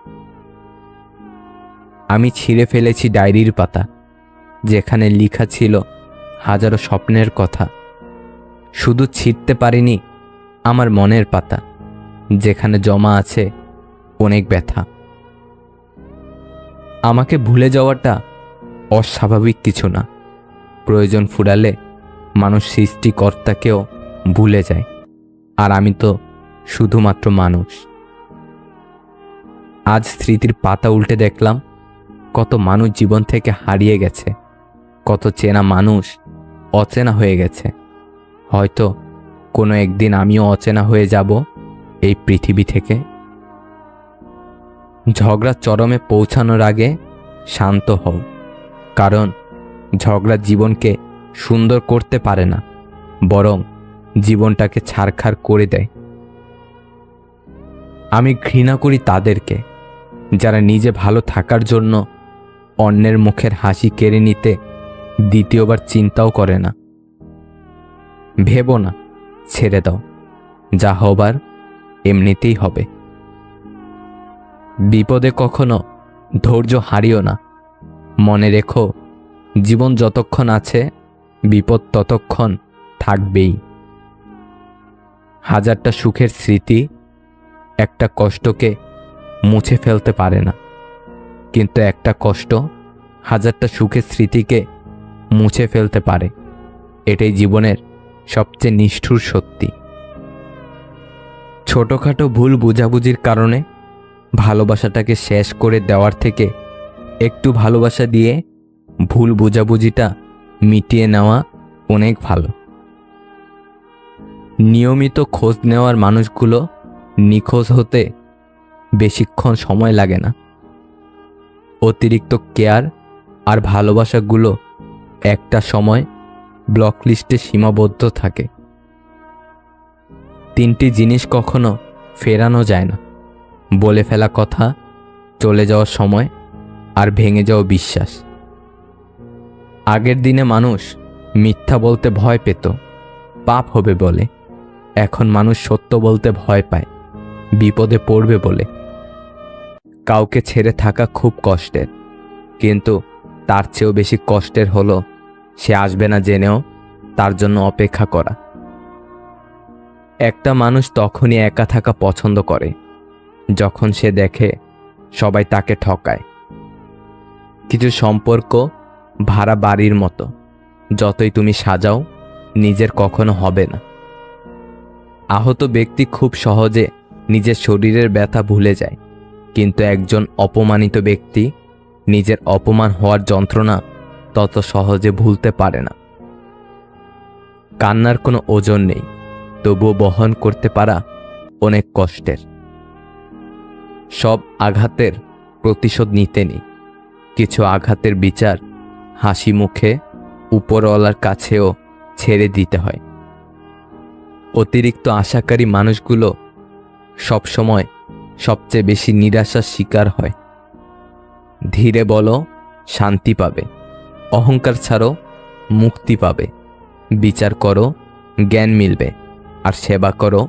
আমি ছিঁড়ে ফেলেছি ডায়েরির পাতা, যেখানে লেখা ছিল হাজারো স্বপ্নের কথা। শুধু ছিঁড়তে পারিনি আমার মনের পাতা, যেখানে জমা আছে অনেক ব্যথা। আমাকে ভুলে যাওয়াটা অস্বাভাবিক কিছু না। প্রয়োজন ফুরালে মানুষ সৃষ্টিকর্তাকেও ভুলে যায়, আর আমি তো শুধুমাত্র মানুষ। আজ স্মৃতির পাতা উল্টে দেখলাম কত মানুষ জীবন থেকে হারিয়ে গেছে, কত চেনা মানুষ অচেনা হয়ে গেছে। হয়তো কোনো একদিন আমিও অচেনা হয়ে যাব এই পৃথিবী থেকে। ঝগড়া চরমে পৌঁছানোর আগে শান্ত হও, কারণ ঝগড়া জীবনকে সুন্দর করতে পারে না, বরং জীবনটাকে ছারখার করে দেয়। আমি ঘৃণা করি তাদেরকে যারা নিজে ভালো থাকার জন্য অন্যের মুখের হাসি কেড়ে নিতে দ্বিতীয়বার চিন্তাও করে না। ভেবো না, ছেড়ে দাও, যা হবার এমনিতেই হবে। বিপদে কখনো ধৈর্য হারিও না। মনে রেখো, জীবন যতক্ষণ আছে বিপদ ততক্ষণ থাকবেই। হাজারটা সুখের স্মৃতি একটা কষ্টকে মুছে ফেলতে পারে না, কিন্তু একটা কষ্ট হাজারটা সুখের স্মৃতিকে মুছে ফেলতে পারে। এটাই জীবনের সবচেয়ে নিষ্ঠুর সত্যি। ছোটখাটো ভুল বোঝাবুঝির কারণে ভালোবাসাটাকে শেষ করে দেওয়ার থেকে একটু ভালোবাসা দিয়ে ভুল বোঝাবুঝিটা মিটিয়ে নেওয়া অনেক ভালো। নিয়মিত খোঁজ নেওয়ার মানুষগুলো নিখোঁজ হতে বেশিক্ষণ সময় লাগে না। অতিরিক্ত কেয়ার আর ভালোবাসাগুলো একটা সময় ব্লক লিস্টে সীমাবদ্ধ থাকে। তিনটি জিনিস কখনো ফেরানো যায় না: বলে ফেলা কথা, চলে যাওয়ার সময়, আর ভেঙে যাওয়া বিশ্বাস। আগের দিনে মানুষ মিথ্যা বলতে ভয় পেত, পাপ হবে বলে। এখন মানুষ সত্য বলতে ভয় পায়, বিপদে পড়বে বলে। কাউকে ছেড়ে থাকা খুব কষ্টের, কিন্তু তার চেয়েও বেশি কষ্টের হলো সে আসবে না জেনেও তার জন্য অপেক্ষা করা। একটা মানুষ তখনই একা থাকা পছন্দ করে যখন সে দেখে সবাই তাকে ঠকায়। কিছু সম্পর্ক ভাড়া বাড়ির মতো, যতই তুমি সাজাও নিজের কখনো হবে না। আহত ব্যক্তি খুব সহজে নিজের শরীরের ব্যথা ভুলে যায়, কিন্তু একজন অপমানিত ব্যক্তি নিজের অপমান হওয়ার যন্ত্রণা তত সহজে ভুলতে পারে না। কান্নার কোনো ওজন নেই, তবুও বহন করতে পারা অনেক কষ্টের। সব আঘাতের প্রতিশোধ নিতে নেই, কিছু আঘাতের বিচার হাসি মুখে উপরওয়ালার কাছেও ছেড়ে দিতে হয়। অতিরিক্ত আশাকারী মানুষগুলো সবসময় সবচেয়ে বেশি নিরাশার শিকার হয়। ধীরে বলো, শান্তি পাবে। অহংকার ছাড়ো, মুক্তি পাবে। বিচার করো, জ্ঞান মিলবে। আর সেবা করো,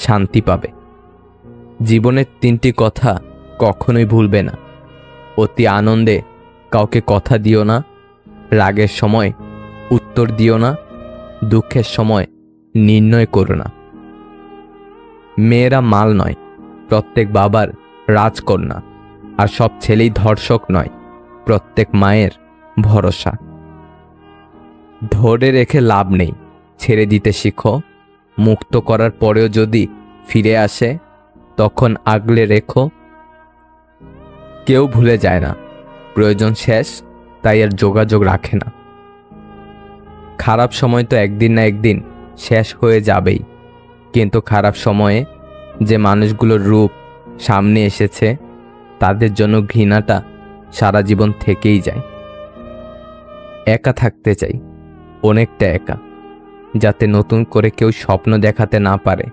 শান্তি পাবে। জীবনের তিনটি কথা কখনোই ভুলবে না: অতি আনন্দে কাউকে কথা দিও না, রাগের সময় উত্তর দিও না, দুঃখের সময় নির্ণয় করো না। মেয়েরা মাল নয়, প্রত্যেক বাবার রাজকন্যা। আর সব ছেলেই ধর্ষক নয়, প্রত্যেক মায়ের ভরসা। ধরে রেখে লাভ নেই, ছেড়ে দিতে শিখো। মুক্ত করার পরেও যদি ফিরে আসে, তখন আগলে রেখো। কেউ ভুলে যায় না, প্রয়োজন শেষ তাই আর যোগাযোগ রাখে না। খারাপ সময় তো একদিন না একদিন শেষ হয়ে যাবেই, কিন্তু খারাপ সময়ে যে মানুষগুলোর রূপ সামনে এসেছে তাদের জন্য ঘৃণাটা সারা জীবন থেকেই যায়। একা থাকতে চাই, অনেকটা একা, যাতে নতুন করে কেউ স্বপ্ন দেখাতে না পারে,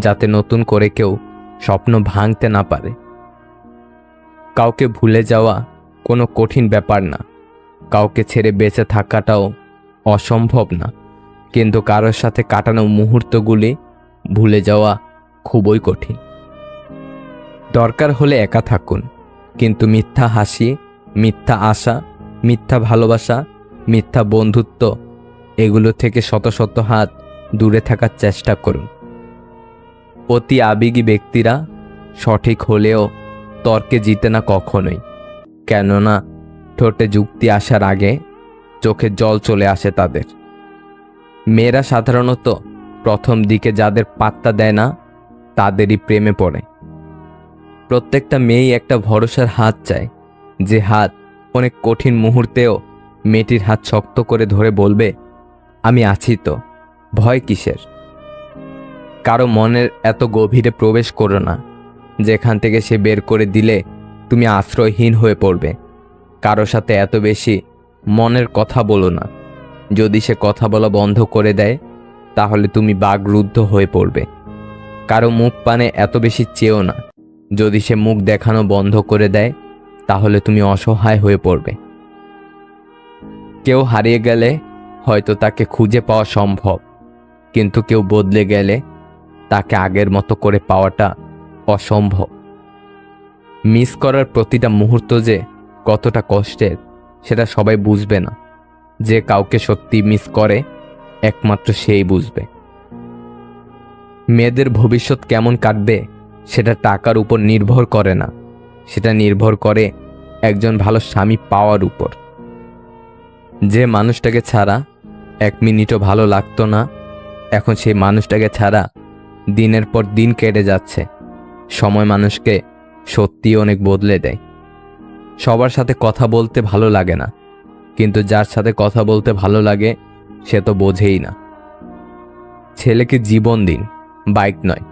যাতে নতুন করে কেউ স্বপ্ন ভাঙতে না পারে। কাউকে ভুলে যাওয়া কোনো কঠিন ব্যাপার না, কাউকে ছেড়ে বেঁচে থাকাটাও অসম্ভব না, কিন্তু কারোর সাথে কাটানো মুহূর্তগুলি ভুলে যাওয়া খুবই কঠিন। দরকার হলে একা থাকুন, কিন্তু মিথ্যা হাসি, মিথ্যা আশা, মিথ্যা ভালোবাসা, মিথ্যা বন্ধুত্ব এগুলো থেকে শত শত হাত দূরে থাকার চেষ্টা করুন। অতি আবেগী ব্যক্তিরা সঠিক হলেও তর্কে জিতে না কখনোই, কেননা ঠোঁটে যুক্তি আসার আগে চোখে জল চলে আসে তাদের। মেয়েরা সাধারণত প্রথম দিকে যাদের পাত্তা দেয় না তাদেরই প্রেমে পড়ে। প্রত্যেকটা মেয়েই একটা ভরসার হাত চায়, যে হাত অনেক কঠিন মুহূর্তেও মেয়েটির হাত শক্ত করে ধরে বলবে, আমি আছি তো, ভয় কিসের। কারো মনের এত গভীরে প্রবেশ করো না যেখান থেকে সে বের করে দিলে তুমি আশ্রয়হীন হয়ে পড়বে। কারো সাথে এত বেশি মনের কথা বলো না, যদি সে কথা বলা বন্ধ করে দেয় তাহলে তুমি বাকরুদ্ধ হয়ে পড়বে। কারো মুখ পানে এত বেশি চেয়েও না, যদি সে মুখ দেখানো বন্ধ করে দেয় তাহলে তুমি অসহায় হয়ে পড়বে। কেউ হারিয়ে গেলে হয়তো তাকে খুঁজে পাওয়া সম্ভব, কিন্তু কেউ বদলে গেলে তাকে আগের মতো করে পাওয়াটা অসম্ভব। মিস করার প্রতিটা মুহূর্ত যে কতটা কষ্টের সেটা সবাই বুঝবে না, যে কাউকে সত্যি মিস করে একমাত্র সেই বুঝবে। মেয়েদের ভবিষ্যৎ কেমন কাটবে সেটা টাকার উপর নির্ভর করে না, সেটা নির্ভর করে একজন ভালো স্বামী পাওয়ার উপর। যে মানুষটাকে ছাড়া এক মিনিটও ভালো লাগতো না, এখন সেই মানুষটাকে ছাড়া দিনের পর দিন কেটে যাচ্ছে। সময় মানুষকে সত্যি অনেক বদলে দেয়। সবার সাথে কথা বলতে ভালো লাগে না, কিন্তু যার সাথে কথা বলতে ভালো লাগে সে তো বোঝেই না। ছেলেকে জীবন দিন, বাইক নয়।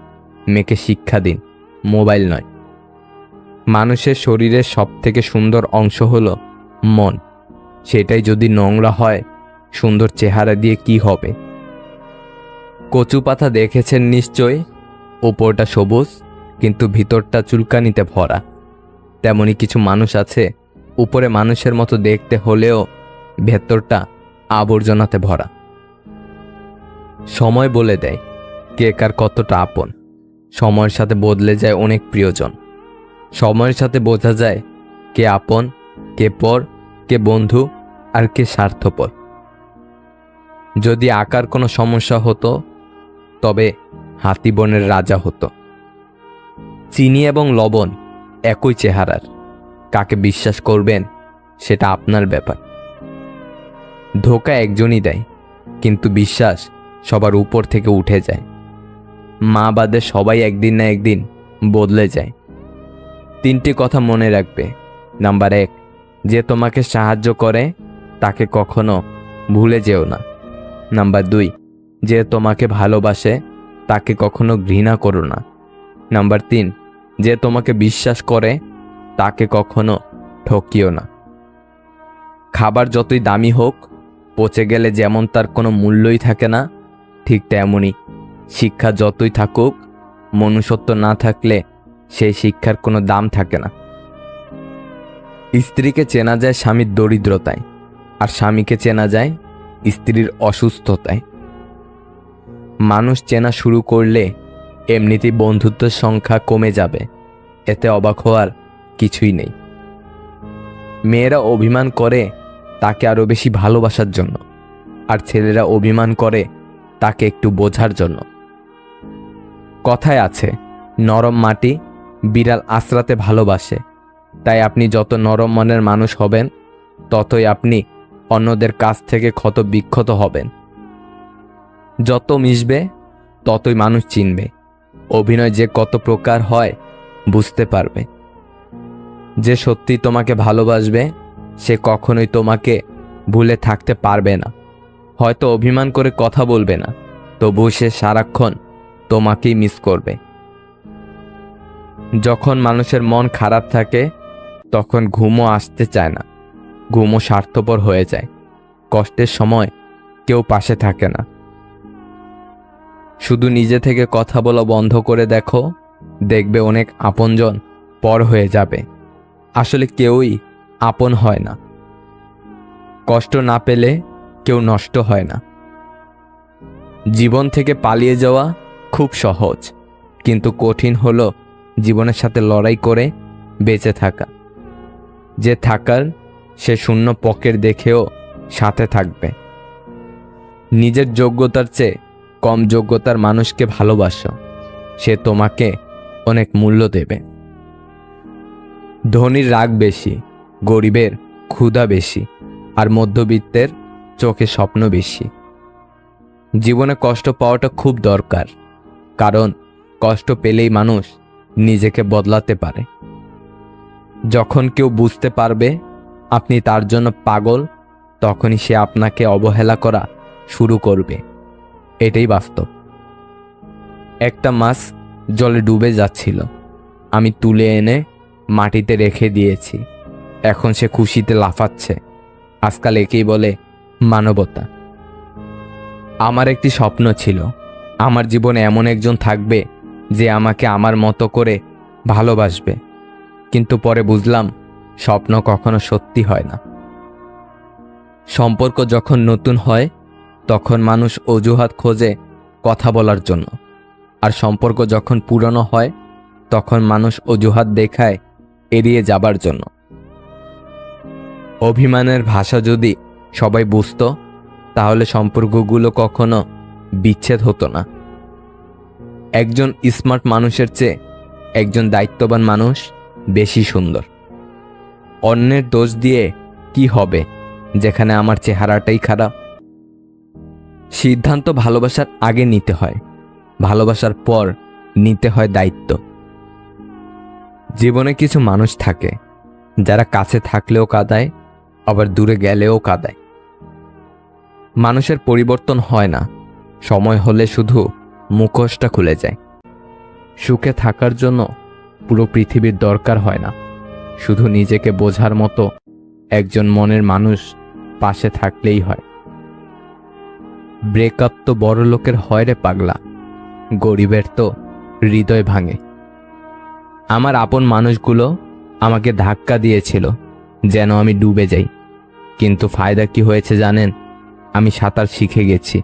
মেয়েকে শিক্ষা দিন, মোবাইল নয়। মানুষের শরীরের সবথেকে সুন্দর অংশ হলো মন। সেটাই যদি নোংরা হয়, সুন্দর চেহারা দিয়ে কি হবে? কচু পাতা দেখেছেন নিশ্চয়, উপরটা সবুজ কিন্তু ভিতরটা চুলকানিতে ভরা। তেমনি কিছু মানুষ আছে, উপরে মানুষের মতো দেখতে হলেও ভেতরটা আবর্জনাতে ভরা। সময় বলে দেয় কে কার কতটা আপন। সময়ের সাথে বদলে যায় অনেক প্রিয়জন। সময়ের সাথে বোঝা যায় কে আপন, কে পর, কে বন্ধু আর কে স্বার্থপর। যদি আকার কোনো সমস্যা হতো তবে হাতি বনের রাজা হতো। চিনি এবং লবণ একই চেহারার, কাকে বিশ্বাস করবেন সেটা আপনার ব্যাপার। ধোঁকা একজনই দেয়, কিন্তু বিশ্বাস সবার উপর থেকে উঠে যায়। মা বাদে সবাই একদিন না একদিন বদলে যায়। 3টি কথা মনে রাখবে। নাম্বার 1, যে তোমাকে সাহায্য করে তাকে কখনো ভুলে যেও না। নাম্বার 2, যে তোমাকে ভালোবাসে তাকে কখনো ঘৃণা করো না। নাম্বার 3, যে তোমাকে বিশ্বাস করে তাকে কখনো ঠকিও না। খাবার যতই দামি হোক, পচে গেলে যেমন তার কোনো মূল্যই থাকে না, ঠিক তেমনই শিক্ষা যতই থাকুক, মনুষ্যত্ব না থাকলে সেই শিক্ষার কোনো দাম থাকে না। স্ত্রীকে চেনা যায় স্বামীর দরিদ্রতায়, আর স্বামীকে চেনা যায় স্ত্রীর অসুস্থতায়। মানুষ চেনা শুরু করলে এমনিতেই বন্ধুত্বের সংখ্যা কমে যাবে, এতে অবাক হওয়ার কিছুই নেই। মেয়েরা অভিমান করে তাকে আরও বেশি ভালোবাসার জন্য, আর ছেলেরা অভিমান করে তাকে একটু বোঝার জন্য। কথায় আছে, নরম মাটি বিড়াল আঁচড়াতে ভালোবাসে। তাই আপনি যত নরম মনের মানুষ হবেন, ততই আপনি অন্যদের কাছ থেকে ক্ষত বিক্ষত হবেন। যত মিশবে ততই মানুষ চিনবে। অভিনয় যে কত প্রকার হয় বুঝতে পারবে। যে সত্যি তোমাকে ভালোবাসবে সে কখনোই তোমাকে ভুলে থাকতে পারবে না। হয়তো অভিমান করে কথা বলবে না, তবুও সে সারাক্ষণ তোমাকেই মিস করবে। যখন মানুষের মন খারাপ থাকে তখন ঘুমও আসতে চায় না, ঘুমও স্বার্থপর হয়ে যায়। কষ্টের সময় কেউ পাশে থাকে না। শুধু নিজে থেকে কথা বলা বন্ধ করে দেখো, দেখবে অনেক আপনজন পর হয়ে যাবে। আসলে কেউই আপন হয় না। কষ্ট না পেলে কেউ নষ্ট হয় না। জীবন থেকে পালিয়ে যাওয়া খুব সহজ, কিন্তু কঠিন হলো জীবনের সাথে লড়াই করে বেঁচে থাকা। যে থাকার সে শূন্য পকেট দেখেও সাথে থাকবে। নিজের যোগ্যতার চেয়ে কম যোগ্যতার মানুষকে ভালোবাসো, সে তোমাকে অনেক মূল্য দেবে। ধনীর রাগ বেশি, গরিবের ক্ষুধা বেশি, আর মধ্যবিত্তের চোখে স্বপ্ন বেশি। জীবনে কষ্ট পাওয়াটা খুব দরকার, কারণ কষ্ট পেলেই মানুষ নিজেকে বদলাতে পারে। যখন কেউ বুঝতে পারবে আপনি তার জন্য পাগল, তখনই সে আপনাকে অবহেলা করা শুরু করবে। এটাই বাস্তব। একটা মাছ জলে ডুবে যাচ্ছিল, আমি তুলে এনে মাটিতে রেখে দিয়েছি। এখন সে খুশিতে লাফাচ্ছে। আজকাল একেই বলে মানবতা। আমার একটি স্বপ্ন ছিল, আমার জীবনে এমন একজন থাকবে যে আমাকে আমার মতো করে ভালোবাসবে। কিন্তু পরে বুঝলাম স্বপ্ন কখনো সত্যি হয় না। সম্পর্ক যখন নতুন হয় তখন মানুষ অজুহাত খোঁজে কথা বলার জন্য, আর সম্পর্ক যখন পুরনো হয় তখন মানুষ অজুহাত দেখায় এড়িয়ে যাবার জন্য। অভিমানের ভাষা যদি সবাই বুঝতো, তাহলে সম্পর্কগুলো কখনো বিচ্ছেদ হতো না। একজন স্মার্ট মানুষের চেয়ে একজন দায়িত্ববান মানুষ বেশি সুন্দর। অন্যের দোষ দিয়ে কি হবে যেখানে আমার চেহারাটাই খারাপ? সিদ্ধান্ত ভালোবাসার আগে নিতে হয়, ভালোবাসার পর নিতে হয় দায়িত্ব। জীবনে কিছু মানুষ থাকে যারা কাছে থাকলেও কাঁদায়, আবার দূরে গেলেও কাঁদায়। মানুষের পরিবর্তন হয় না, সময় হলে শুধু মুখোশটা খুলে যায়। সুখে থাকার জন্য পুরো পৃথিবীর দরকার হয় না, শুধু নিজেকে বোঝার মতো একজন মনের মানুষ পাশে থাকলেই হয়। ব্রেকআপ তো বড় লোকের হয় রে পাগলা, গরিবের তো হৃদয় ভাঙে। আমার আপন মানুষগুলো আমাকে ধাক্কা দিয়েছিল যেন আমি ডুবে যাই, কিন্তু ফায়দা কি হয়েছে জানেন? আমি সাঁতার শিখে গেছি।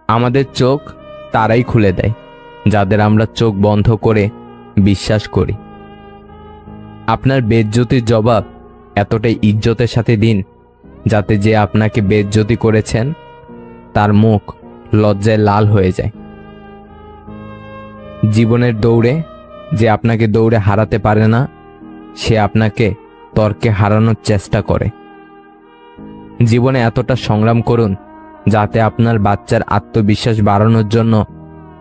আমাদের চোখ তারাই খুলে দেয় যাদের আমরা চোখ বন্ধ করে বিশ্বাস করি। আপনার বেইজ্জতির জবাব এতটাই ইজ্জতের সাথে দিন যাতে যে আপনাকে বেইজ্জতি করেছেন তার মুখ লজ্জায় লাল হয়ে যায়। জীবনের দৌড়ে যে আপনাকে দৌড়ে হারাতে পারে না, সে আপনাকে তর্কে হারানোর চেষ্টা করে। জীবনে এতটা সংগ্রাম করুন যাতে আপনার বাচ্চার আত্মবিশ্বাস বাড়ানোর জন্য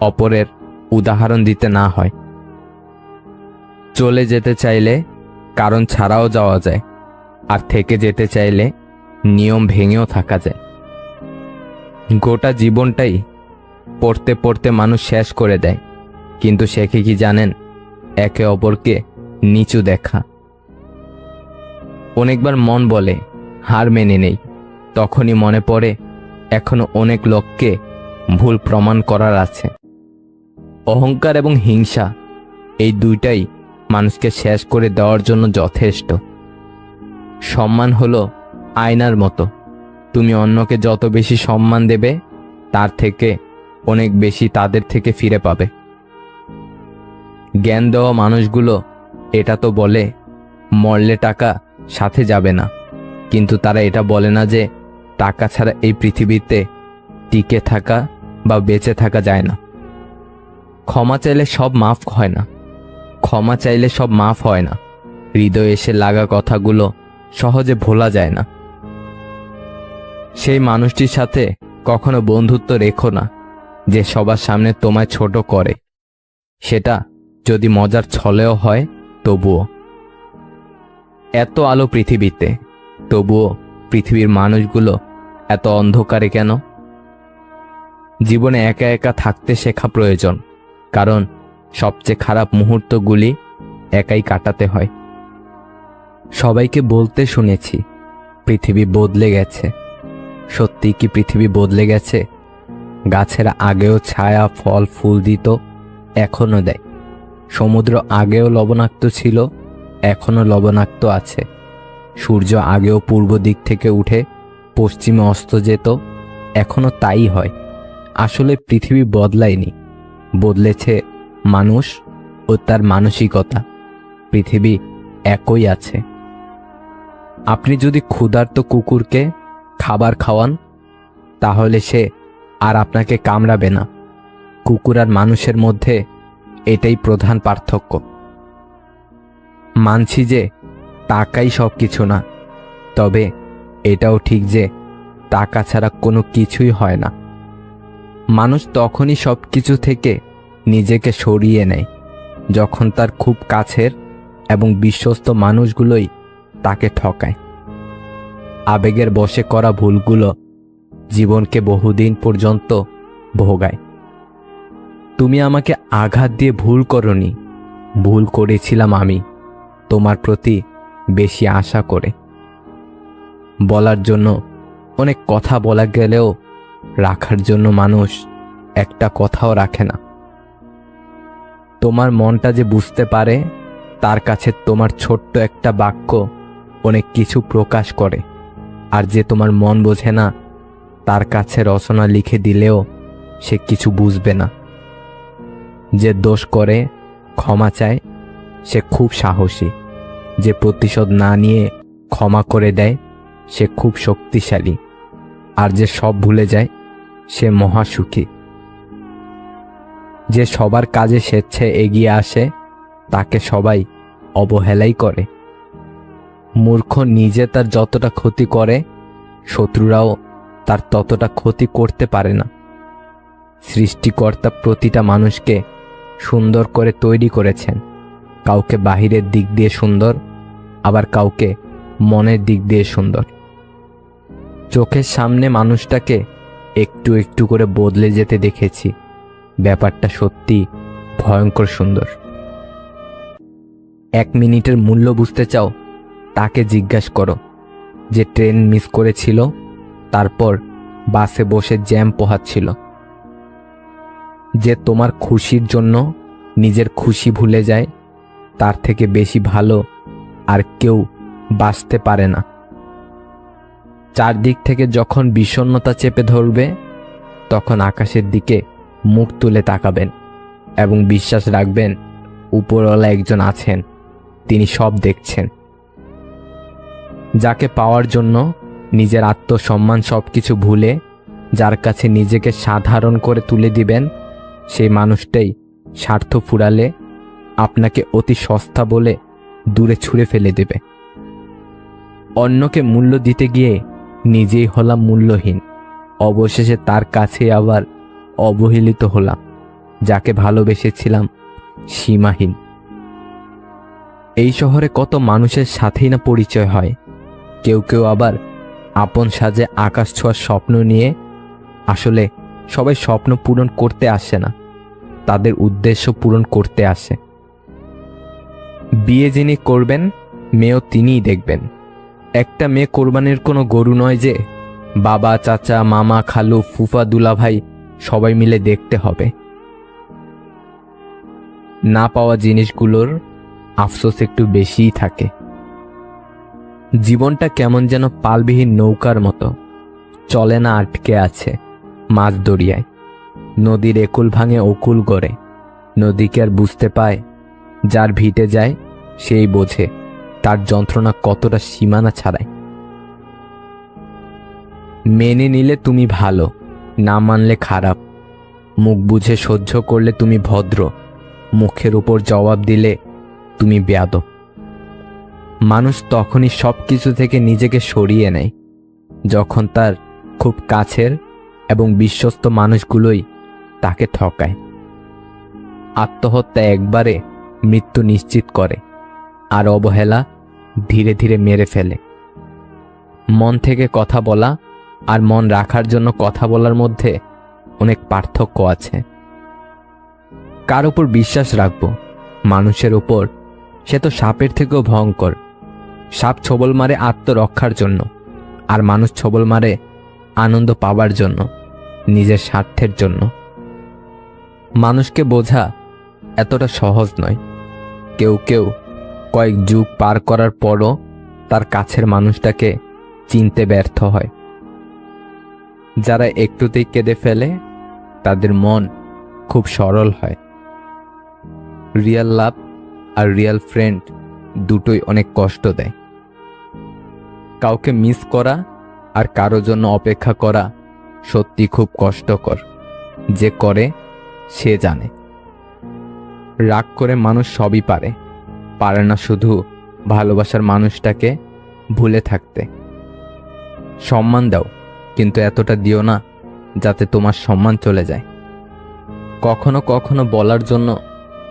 অপরের উদাহরণ দিতে না হয়। চলে যেতে চাইলে কারণ ছাড়াও যাওয়া যায়, আর থেকে যেতে চাইলে নিয়ম ভেঙেও থাকা যায়। গোটা জীবনটাই পড়তে পড়তে মানুষ শেষ করে দেয়, কিন্তু শেখে কি জানেন? একে অপরকে নিচু দেখা। অনেকবার মন বলে হার মেনে নেই, তখনই মনে পড়ে এখনো অনেক লোককে ভুল প্রমাণ করার আছে। অহংকার এবং হিংসা এই দুইটাই মানুষকে শেষ করে দেওয়ার জন্য যথেষ্ট। সম্মান হলো আয়নার মতো, তুমি অন্যকে যত বেশি সম্মান দেবে তার থেকে অনেক বেশি তাদের থেকে ফিরে পাবে। জ্ঞান দেওয়া মানুষগুলো এটা তো বলে মরলে টাকা সাথে যাবে না, কিন্তু তারা এটা বলে না যে টাকা ছাড়া এই পৃথিবীতে টিকে থাকা বা বেঁচে থাকা যায় না। ক্ষমা চাইলে সব মাফ হয় না, ক্ষমা চাইলে সব মাফ হয় না। হৃদয়ে এসে লাগা কথাগুলো সহজে ভোলা যায় না। সেই মানুষটির সাথে কখনো বন্ধুত্ব রেখো না যে সবার সামনে তোমায় ছোট করে। সেটা যদি মজার ছলেও হয় তবুও। এত আলো পৃথিবীতে, তবুও পৃথিবীর মানুষগুলো এত অন্ধকারে কেন? জীবনে একা একা থাকতে শেখা প্রয়োজন, কারণ সবচেয়ে খারাপ মুহূর্তগুলি একাই কাটাতে হয়। সবাইকে বলতে শুনেছি পৃথিবী বদলে গেছে। সত্যি কি পৃথিবী বদলে গেছে? গাছেরা আগেও ছায়া ফল ফুল দিত, এখনো দেয়। সমুদ্র আগেও লবণাক্ত ছিল, এখনো লবণাক্ত আছে। সূর্য আগেও পূর্ব দিক থেকে উঠে পশ্চিমে অস্ত যেত, এখনো তাই হয়। আসলে পৃথিবী বদলায়নি, বদলেছে মানুষ ও তার মানসিকতা। পৃথিবী একই আছে। আপনি যদি ক্ষুধার্ত কুকুরকে খাবার খাওয়ান, তাহলে সে আর আপনাকে কামড়াবে না। কুকুর আর মানুষের মধ্যে এটাই প্রধান পার্থক্য। মানছি যে টাকাই সব কিছু না, তবে এটাও ঠিক যে টাকা ছাড়া কোনো কিছুই হয় না। মানুষ তখনই সব কিছু থেকে নিজেকে সরিয়ে নেয় যখন তার খুব কাছের এবং বিশ্বস্ত মানুষগুলোই তাকে ঠকায়। আবেগের বশে করা ভুলগুলো জীবনকে বহুদিন পর্যন্ত ভোগায়। তুমি আমাকে আঘাত দিয়ে ভুল করনি, ভুল করেছিলাম আমি তোমার প্রতি বেশি আশা করে। বলার জন্য অনেক কথা বলা গেলেও রাখার জন্য মানুষ একটা কথাও রাখে না। তোমার মনটা যে বুঝতে পারে, তার কাছে তোমার ছোট্ট একটা বাক্য অনেক কিছু প্রকাশ করে। আর যে তোমার মন বোঝে না, তার কাছে রচনা লিখে দিলেও সে কিছু বুঝবে না। যে দোষ করে ক্ষমা চায় সে খুব সাহসী। যে প্রতিশোধ না নিয়ে ক্ষমা করে দেয় সে খুব শক্তিশালী। আর যে সব ভুলে যায় সে মহাসুখী। যে সবার কাজে স্বেচ্ছায় এগিয়ে আসে তাকে সবাই অবহেলাই করে। মূর্খ নিজে তার যতটা ক্ষতি করে, শত্রুরাও তার ততটা ক্ষতি করতে পারে না। সৃষ্টিকর্তা প্রতিটা মানুষকে সুন্দর করে তৈরি করেছেন। কাউকে বাহিরের দিক দিয়ে সুন্দর, আবার কাউকে মনের দিক দিয়ে সুন্দর। চোখের সামনে মানুষটাকে একটু একটু করে বদলে যেতে দেখেছি। ব্যাপারটা সত্যি ভয়ঙ্কর সুন্দর। 1 মিনিটের মূল্য বুঝতে চাও, তাকে জিজ্ঞাসা করো যে ট্রেন মিস করেছিল, তারপর বাসে বসে জ্যাম পোহাচ্ছিল। যে তোমার খুশির জন্য নিজের খুশি ভুলে যায়, তার থেকে বেশি ভালো আর কেউ বাঁচতে পারে না। চারদিক থেকে যখন বিষণ্ণতা চেপে ধরবে, তখন আকাশের দিকে মুখ তুলে তাকাবেন এবং বিশ্বাস রাখবেন উপরওয়ালা একজন আছেন, তিনি সব দেখছেন। যাকে পাওয়ার জন্য নিজের আত্মসম্মান সবকিছু ভুলে যার কাছে নিজেকে সাধারণ করে তুলে দিবেন, সেই মানুষটাই স্বার্থ ফুরালে আপনাকে অতি সস্তা বলে দূরে ছুঁড়ে ফেলে দেবে। অন্যকে মূল্য দিতে গিয়ে নিজেই হলাম মূল্যহীন, অবশেষে তার কাছে আবার অবহেলিত হলাম। যাকে ভালোবেসেছিলাম সীমাহীন। এই শহরে কত মানুষের সাথেই না পরিচয় হয়। কেউ কেউ আবার আপন সাজে আকাশ ছোঁয়ার স্বপ্ন নিয়ে। আসলে সবাই স্বপ্ন পূরণ করতে আসে না, তাদের উদ্দেশ্য পূরণ করতে আসে। বিয়ে যিনি করবেন, মেয়েও তিনিই দেখবেন। একটা মেয়ে কোরবানির কোনো গরু নয় যে বাবা চাচা মামা খালু ফুফা দুলাভাই সবাই মিলে দেখতে হবে। না পাওয়া জিনিসগুলোর আফসোস একটু বেশিই থাকে। জীবনটা কেমন যেন পালবিহীন নৌকার মতো, চলে না, আটকে আছে মাঝ দরিয়ায়। নদীর একুল ভাঙে অকুল গড়ে। নদীকে আর বুঝতে পায়, যার ভিটে যায় সেই বোঝে তার যন্ত্রণা কতটা সীমানা ছাড়ায়। মেনে নিলে তুমি ভালো, না মানলে খারাপ। মুখ বুঝে সহ্য করলে তুমি ভদ্র, মুখের উপর জবাব দিলে তুমি বেয়াদব। মানুষ তখনই সব কিছু থেকে নিজেকে সরিয়ে নেয় যখন তার খুব কাছের এবং বিশ্বস্ত মানুষগুলোই তাকে ঠকায়। আত্মহত্যা একবারে মৃত্যু নিশ্চিত করে, আর অবহেলা ধীরে ধীরে মেরে ফেলে। মন থেকে কথা বলা আর মন রাখার জন্য কথা বলার মধ্যে অনেক পার্থক্য আছে। কার উপর বিশ্বাস রাখবো? মানুষের উপর। সে তো সাপের থেকেও ভয়ঙ্কর। সাপ ছোবল মারে আত্মরক্ষার জন্য, আর মানুষ ছোবল মারে আনন্দ পাবার জন্য, নিজের স্বার্থের জন্য। মানুষকে বোঝা এতটা সহজ নয়। কেউ কেউ কয়েক যুগ পার করার পরও তার কাছের মানুষটাকে চিনতে ব্যর্থ হয়। যারা একটুতেই কেঁদে ফেলে তাদের মন খুব সরল হয়। রিয়েল লাভ আর রিয়েল ফ্রেন্ড দুটোই অনেক কষ্ট দেয়। কাউকে মিস করা আর কারো জন্য অপেক্ষা করা সত্যি খুব কষ্টকর। যে করে সে জানে। রাগ করে মানুষ সবই পারে, পারে না শুধু ভালোবাসার মানুষটাকে ভুলে থাকতে। সম্মান দাও, কিন্তু এতটা দিও না যাতে তোমার সম্মান চলে যায়। কখনো কখনো বলার জন্য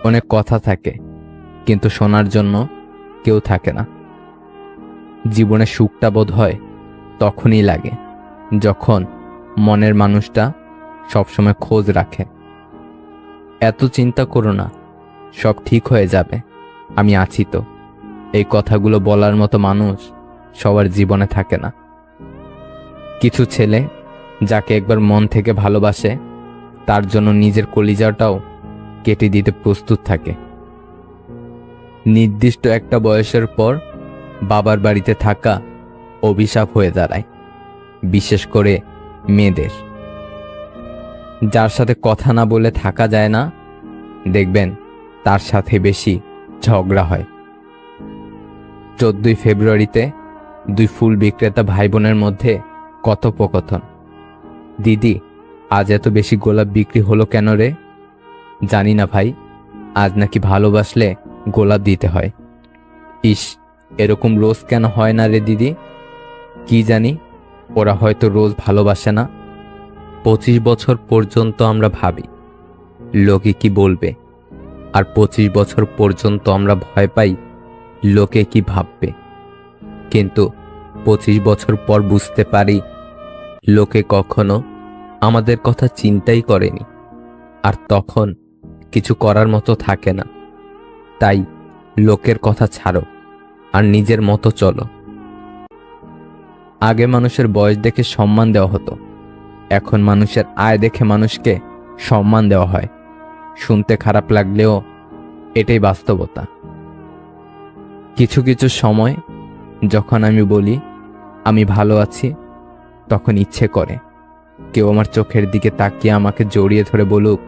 অনেক কথা থাকে, কিন্তু শোনার জন্য কেউ থাকে না। জীবনে সুখটা বোধ হয় তখনই লাগে যখন মনের মানুষটা সবসময় খোঁজ রাখে। এত চিন্তা করো না, সব ঠিক হয়ে যাবে, আমি আছি তো। এই কথাগুলো বলার মতো মানুষ সবার জীবনে থাকে না। কিছু ছেলে যাকে একবার মন থেকে ভালোবাসে তার জন্য নিজের কলিজাটাও কেটে দিতে প্রস্তুত থাকে। নির্দিষ্ট একটা বয়সের পর বাবার বাড়িতে থাকা অভিশাপ হয়ে দাঁড়ায়, বিশেষ করে মেয়েদের। যার সাথে কথা না বলে থাকা যায় না, দেখবেন তার সাথে বেশি ঝগড়া হয়। 14 ফেব্রুয়ারিতে 2 ফুল বিক্রেতা ভাই বোনের মধ্যে কথোপকথন। দিদি, আজ এত বেশি গোলাপ বিক্রি হলো কেন রে? জানি না ভাই, আজ নাকি ভালোবাসলে গোলাপ দিতে হয়। ইস, এরকম রোজ কেন হয় না রে দিদি? কি জানি, ওরা হয়তো রোজ ভালোবাসে না। 25 বছর পর্যন্ত আমরা ভাবি লোকে কি বলবে, আর 25 বছর পর্যন্ত আমরা ভয় পাই লোকে কি ভাববে। কিন্তু 25 বছর পর বুঝতে পারি লোকে কখনো আমাদের কথা চিন্তাই করেনি, আর তখন কিছু করার মতো থাকে না। তাই লোকের কথা ছাড়ো আর নিজের মতো চলো। আগে মানুষের বয়স দেখে সম্মান দেওয়া হতো, এখন মানুষের আয় দেখে মানুষকে সম্মান দেওয়া হয়। শুনতে খারাপ লাগলেও এটাই বাস্তবতা। কিছু কিছু সময় যখন আমি বলি আমি ভালো আছি, তখন ইচ্ছে করে কেউ আমার চোখের দিকে তাকিয়ে আমাকে জড়িয়ে ধরে বলুক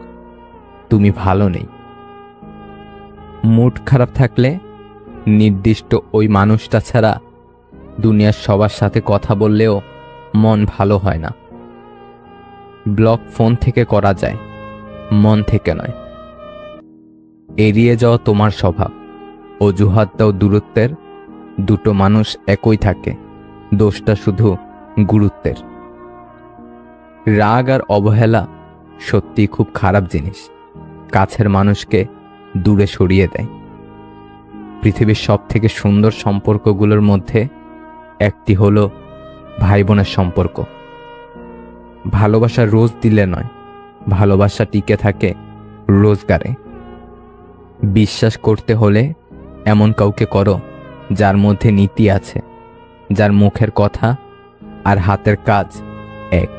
তুমি ভালো নেই। মুড খারাপ থাকলে নির্দিষ্ট ওই মানুষটা ছাড়া দুনিয়ার সবার সাথে কথা বললেও মন ভালো হয় না। ব্লক ফোন থেকে করা যায়, মন থেকে নয়। এড়িয়ে যাওয়া তোমার স্বভাব, অজুহাত দাও দূরত্বের। দুটো মানুষ একই থাকে, দোষটা শুধু গুরুত্বের। রাগ আর অবহেলা সত্যি খুব খারাপ জিনিস, কাছের মানুষকে দূরে সরিয়ে দেয়। পৃথিবীর সব থেকে সুন্দর সম্পর্কগুলোর মধ্যে একটি হলো ভাই বোনের সম্পর্ক। ভালোবাসা রোজ দিলে নয়, ভালোবাসা টিকে থাকে রোজগারে। বিশ্বাস করতে হলে এমন কাউকে করো যার মধ্যে নীতি আছে, যার মুখের কথা আর হাতের কাজ এক।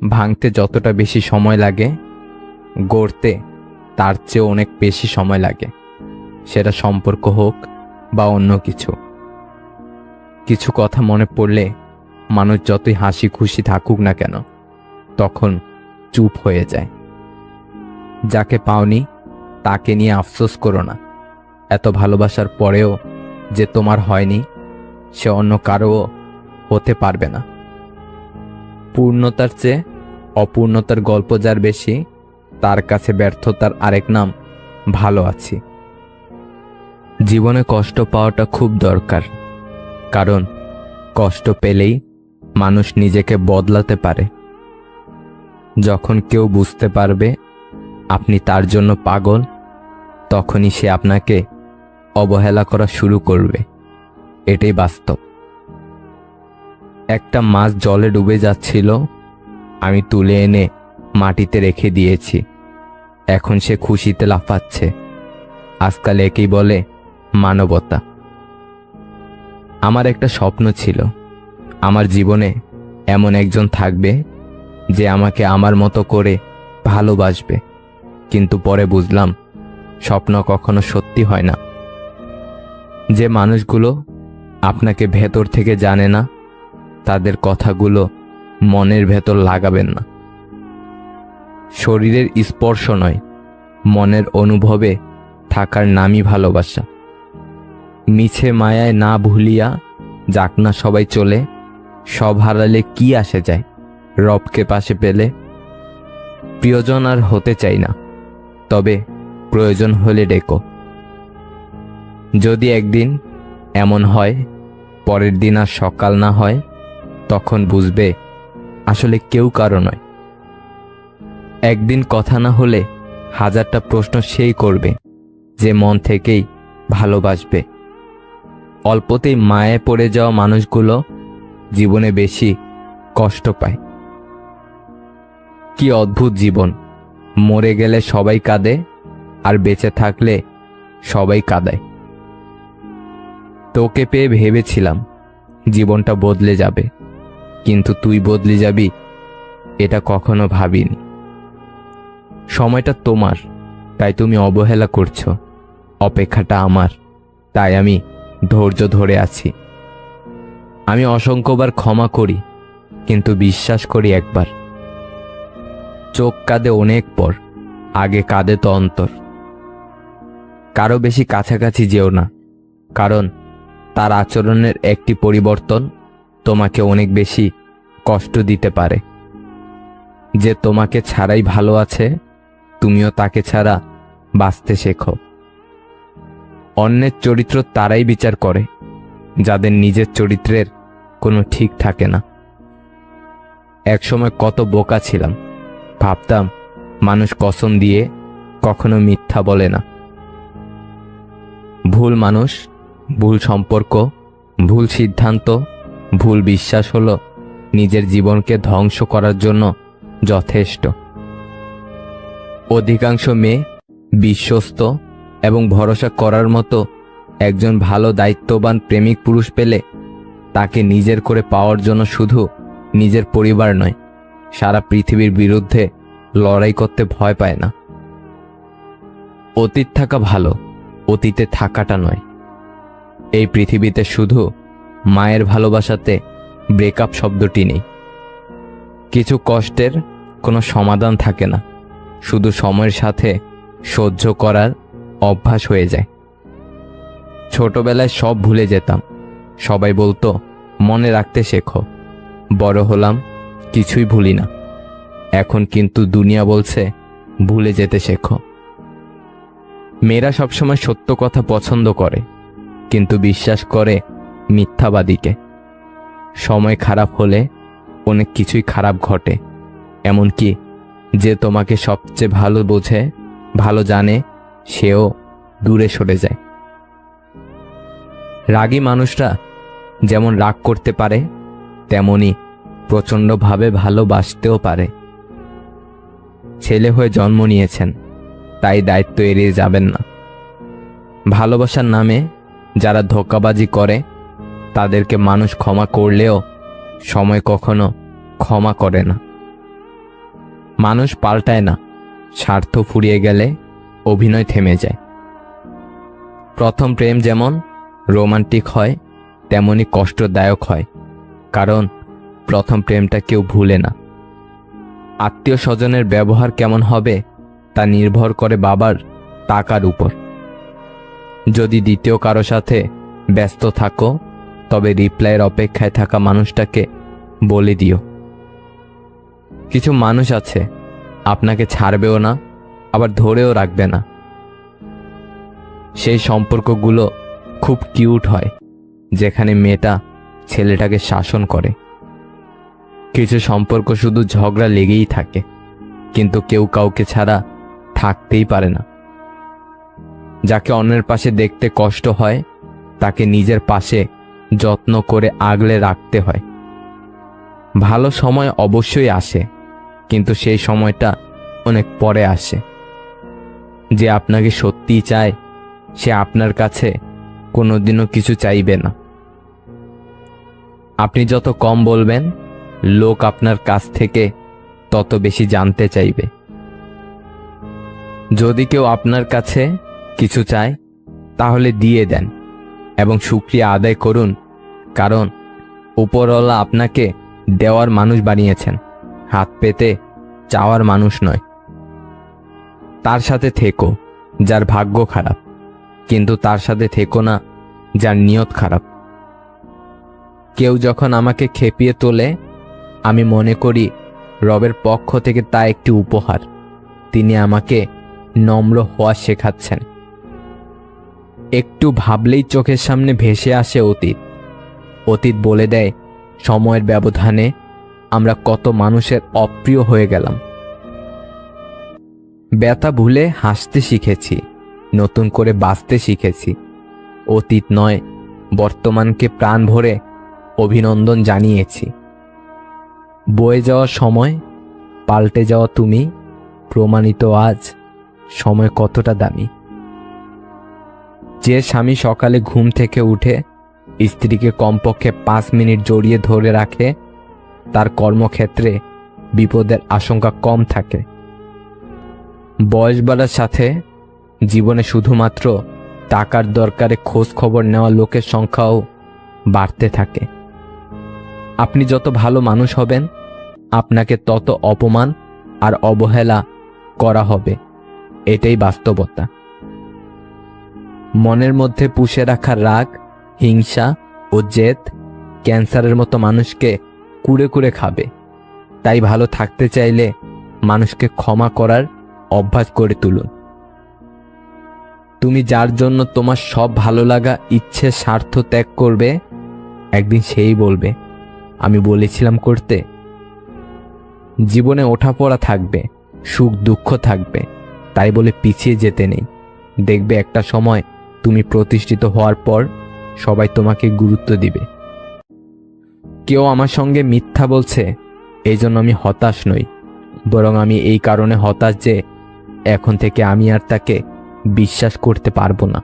ভাঙতে যতটা বেশি সময় লাগে, গড়তে তার চেয়ে অনেক বেশি সময় লাগে, সেটা সম্পর্ক হোক বা অন্য কিছু। কিছু কথা মনে পড়লে মানুষ যতই হাসি খুশি থাকুক না কেন, তখন চুপ হয়ে যায়। যাকে পাওনি তাকে নিয়ে আফসোস করো না। এত ভালোবাসার পরেও যে তোমার হয়নি, সে অন্য কারো হতে পারবে না। পূর্ণতার চেয়ে অপূর্ণতার গল্প যার বেশি, তার কাছে ব্যর্থতার আরেক নাম ভালো আছি। জীবনে কষ্ট পাওয়াটা খুব দরকার, কারণ কষ্ট পেলেই মানুষ নিজেকে বদলাতে পারে। যখন কেউ বুঝতে পারবে আপনি তার জন্য পাগল, তখনই সে আপনাকে অবহেলা করা শুরু করবে। এটাই বাস্তব। একটা মাছ জলে ডুবে যাচ্ছিল, আমি তুলে এনে মাটিতে রেখে দিয়েছি। এখন সে খুশিতে লাফাচ্ছে। আজকাল একেই বলে মানবতা। আমার একটা স্বপ্ন ছিল, আমার জীবনে এমন একজন থাকবে যে আমাকে আমার মতো করে ভালোবাসবে। কিন্তু পরে বুঝলাম স্বপ্ন কখনো সত্যি হয় না। যে মানুষগুলো আপনাকে ভেতর থেকে জানে না, তাদের কথাগুলো মনের ভেতর লাগাবেন না। শরীরের স্পর্শ নয়, মনের অনুভবে থাকার নামই ভালোবাসা। মিছে মায়ায় না ভুলিয়া যাক না সবাই চলে, সব হারালে কি আসে যায় রবকে পাশে পেলে। প্রিয়জন আর হতে চাই না, তবে প্রয়োজন হলে ডেকো। যদি একদিন এমন হয় পরের দিন আর সকাল না হয়, তখন বুঝবে আসলে কেউ কারো নয়। একদিন কথা না হলে হাজারটা প্রশ্ন সেই করবে যে মন থেকেই ভালোবাসবে। অল্পতেই মায়ে পড়ে যাওয়া মানুষগুলো জীবনে বেশি কষ্ট পায়। কি অদ্ভুত জীবন! মরে গেলে সবাই কাঁদে, আর বেঁচে থাকলে সবাই কাঁদায়। তোকে পেয়ে ভেবেছিলাম জীবনটা বদলে যাবে, কিন্তু তুই বদলে যাবি এটা কখনো ভাবিনি। সময়টা তোমার, তাই তুমি অবহেলা করছো। অপেক্ষাটা আমার, তাই আমি ধৈর্য ধরে আছি। আমি অসংখ্যবার ক্ষমা করি, কিন্তু বিশ্বাস করি একবার। চোখ কাঁদে অনেক পর, আগে কাঁদে তো অন্তর। কারো বেশি কাছাকাছি যেও না, কারণ তার আচরণের একটি পরিবর্তন তোমাকে অনেক বেশি কষ্ট দিতে পারে। যে তোমাকে ছাড়াই ভালো আছে, তুমিও তাকে ছাড়া বাঁচতে শেখো। অন্যের চরিত্র তারাই বিচার করে যাদের নিজের চরিত্রের কোনো ঠিক থাকে না। একসময় কত বোকা ছিলাম, ভাবতাম মানুষ কসম দিয়ে কখনো মিথ্যা বলে না। ভুল মানুষ, ভুল সম্পর্ক, ভুল সিদ্ধান্ত, ভুল বিশ্বাস হলো নিজের জীবনকে ধ্বংস করার জন্য যথেষ্ট। অধিকাংশ মেয়ে বিশ্বস্ত এবং ভরসা করার মতো একজন ভালো দায়িত্ববান প্রেমিক পুরুষ পেলে তাকে নিজের করে পাওয়ার জন্য শুধু নিজের পরিবার নয়, সারা পৃথিবীর বিরুদ্ধে লড়াই করতে ভয় পায় না। অতীত থাকা ভালো, অতীতে থাকাটা নয়। এই পৃথিবীতে শুধু মায়ের ভালোবাসাতে ব্রেকআপ শব্দটি নেই। কিছু কষ্টের কোনো সমাধান থাকে না, শুধু সময়ের সাথে সহ্য করার অভ্যাস হয়ে যায়। ছোটবেলায় সব ভুলে যেতাম, সবাই বলতো মনে রাখতে শেখো। বড় হলাম, কিছুই ভুলি না। এখন কিন্তু দুনিয়া বলছে ভুলে যেতে শেখো। মেয়েরা সবসময় সত্য কথা পছন্দ করে, কিন্তু বিশ্বাস করে মিথ্যাবাদীকে। সময় খারাপ হলে অনেক কিছুই খারাপ ঘটে, এমনকি যে তোমাকে সবচেয়ে ভালো বোঝে, ভালো জানে, সেও দূরে সরে যায়। রাগী মানুষরা যেমন রাগ করতে পারে, তেমনি প্রচণ্ডভাবে ভালোবাসতেও পারে। ছেলে হয়ে জন্ম নিয়েছেন, তাই দায়িত্ব এড়িয়ে যাবেন না। ভালোবাসার নামে যারা ধোঁকাবাজি করে তাদেরকে মানুষ ক্ষমা করলেও সময় কখনো ক্ষমা করে না। মানুষ পাল্টায় না, স্বার্থ ফুরিয়ে গেলে অভিনয় থেমে যায়। প্রথম প্রেম যেমন রোমান্টিক হয়, তেমনি কষ্টদায়ক হয়, কারণ প্রথম প্রেমটা কেউ ভুলে না। আত্মীয় স্বজনের ব্যবহার কেমন হবে তা নির্ভর করে বাবার টাকার উপর। যদি দ্বিতীয় কারো সাথে ব্যস্ত থাকো, তবে রিপ্লাইয়ের অপেক্ষায় থাকা মানুষটাকে বলে দিও। কিছু মানুষ আছে আপনাকে ছাড়বেও না, আবার ধরেও রাখবে না। সেই সম্পর্কগুলো খুব কিউট হয়, যেখানে মেয়েটা ছেলেটাকে শাসন করে। কিছু সম্পর্ক শুধু ঝগড়া লেগেই থাকে, কিন্তু কেউ কাউকে ছাড়া থাকতেই পারে না। যাকে অন্যের পাশে দেখতে কষ্ট হয়, তাকে নিজের পাশে যত্ন করে আগলে রাখতে হয়। ভালো সময় অবশ্যই আসে, কিন্তু সেই সময়টা অনেক পরে আসে। যে আপনাকে সত্যিই চায়, সে আপনার কাছে কোনোদিনও কিছু চাইবে না। আপনি যত কম বলবেন, লোক আপনার কাছ থেকে তত বেশি জানতে চাইবে। যদি কেউ আপনার কাছে কিছু চায়, তাহলে দিয়ে দেন এবং শুকরিয়া আদায় করুন, কারণ উপরওয়ালা আপনাকে দেওয়ার মানুষ বানিয়েছেন, হাত পেতে চাওয়ার মানুষ নয়। তার সাথে থেকো যার ভাগ্য খারাপ, কিন্তু তার সাথে থেকো না যার নিয়ত খারাপ। কেউ যখন আমাকে খেপিয়ে তোলে, আমি মনে করি রবের পক্ষ থেকে তা একটি উপহার। তিনি আমাকে নম্র হওয়া শেখাচ্ছেন। একটু ভাবলেই চোখের সামনে ভেসে আসে অতীত। অতীত বলে দেয় সময়ের ব্যবধানে আমরা কত মানুষের অপ্রিয় হয়ে গেলাম। ব্যথা ভুলে হাসতে শিখেছি, নতুন করে বাঁচতে শিখেছি। অতীত নয়, বর্তমানকে প্রাণ ভরে অভিনন্দন জানিয়েছি। বয়ে যাওয়া সময়, পাল্টে যাওয়া তুমি, প্রমাণিত আজ সময় কতটা দামি। যে স্বামী সকালে ঘুম থেকে উঠে স্ত্রীকে কমপক্ষে 5 মিনিট জড়িয়ে ধরে রাখে, তার কর্মক্ষেত্রে বিপদের আশঙ্কা কম থাকে। বয়স বাড়ার সাথে জীবনে শুধুমাত্র টাকার দরকারে খোঁজ খবর নেওয়া লোকের সংখ্যাও বাড়তে থাকে। আপনি যত ভালো মানুষ হবেন, আপনাকে তত অপমান আর অবহেলা করা হবে। এটাই বাস্তবতা। মনের মধ্যে পুষে রাখা রাগ, হিংসা ও জেদ ক্যান্সারের মতো মানুষকে কুড়ে কুড়ে খাবে। তাই ভালো থাকতে চাইলে মানুষকে ক্ষমা করার অভ্যাস করে তুলুন। তুমি যার জন্য তোমার সব ভালো লাগা, ইচ্ছে, স্বার্থ ত্যাগ করবে, একদিন সেই বলবে আমি বলেছিলাম করতে। জীবনে ওঠাপড়া থাকবে, সুখ দুঃখ থাকবে, তাই বলে পিছিয়ে যেতে নেই। দেখবে একটা সময় তুমি প্রতিষ্ঠিত হওয়ার পর সবাই তোমাকে গুরুত্ব দিবে। কেউ আমার সঙ্গে মিথ্যা বলছে, এই জন্য আমি হতাশ নই, বরং আমি এই কারণে হতাশ যে এখন থেকে আমি আর তাকে বিশ্বাস করতে পারবো না।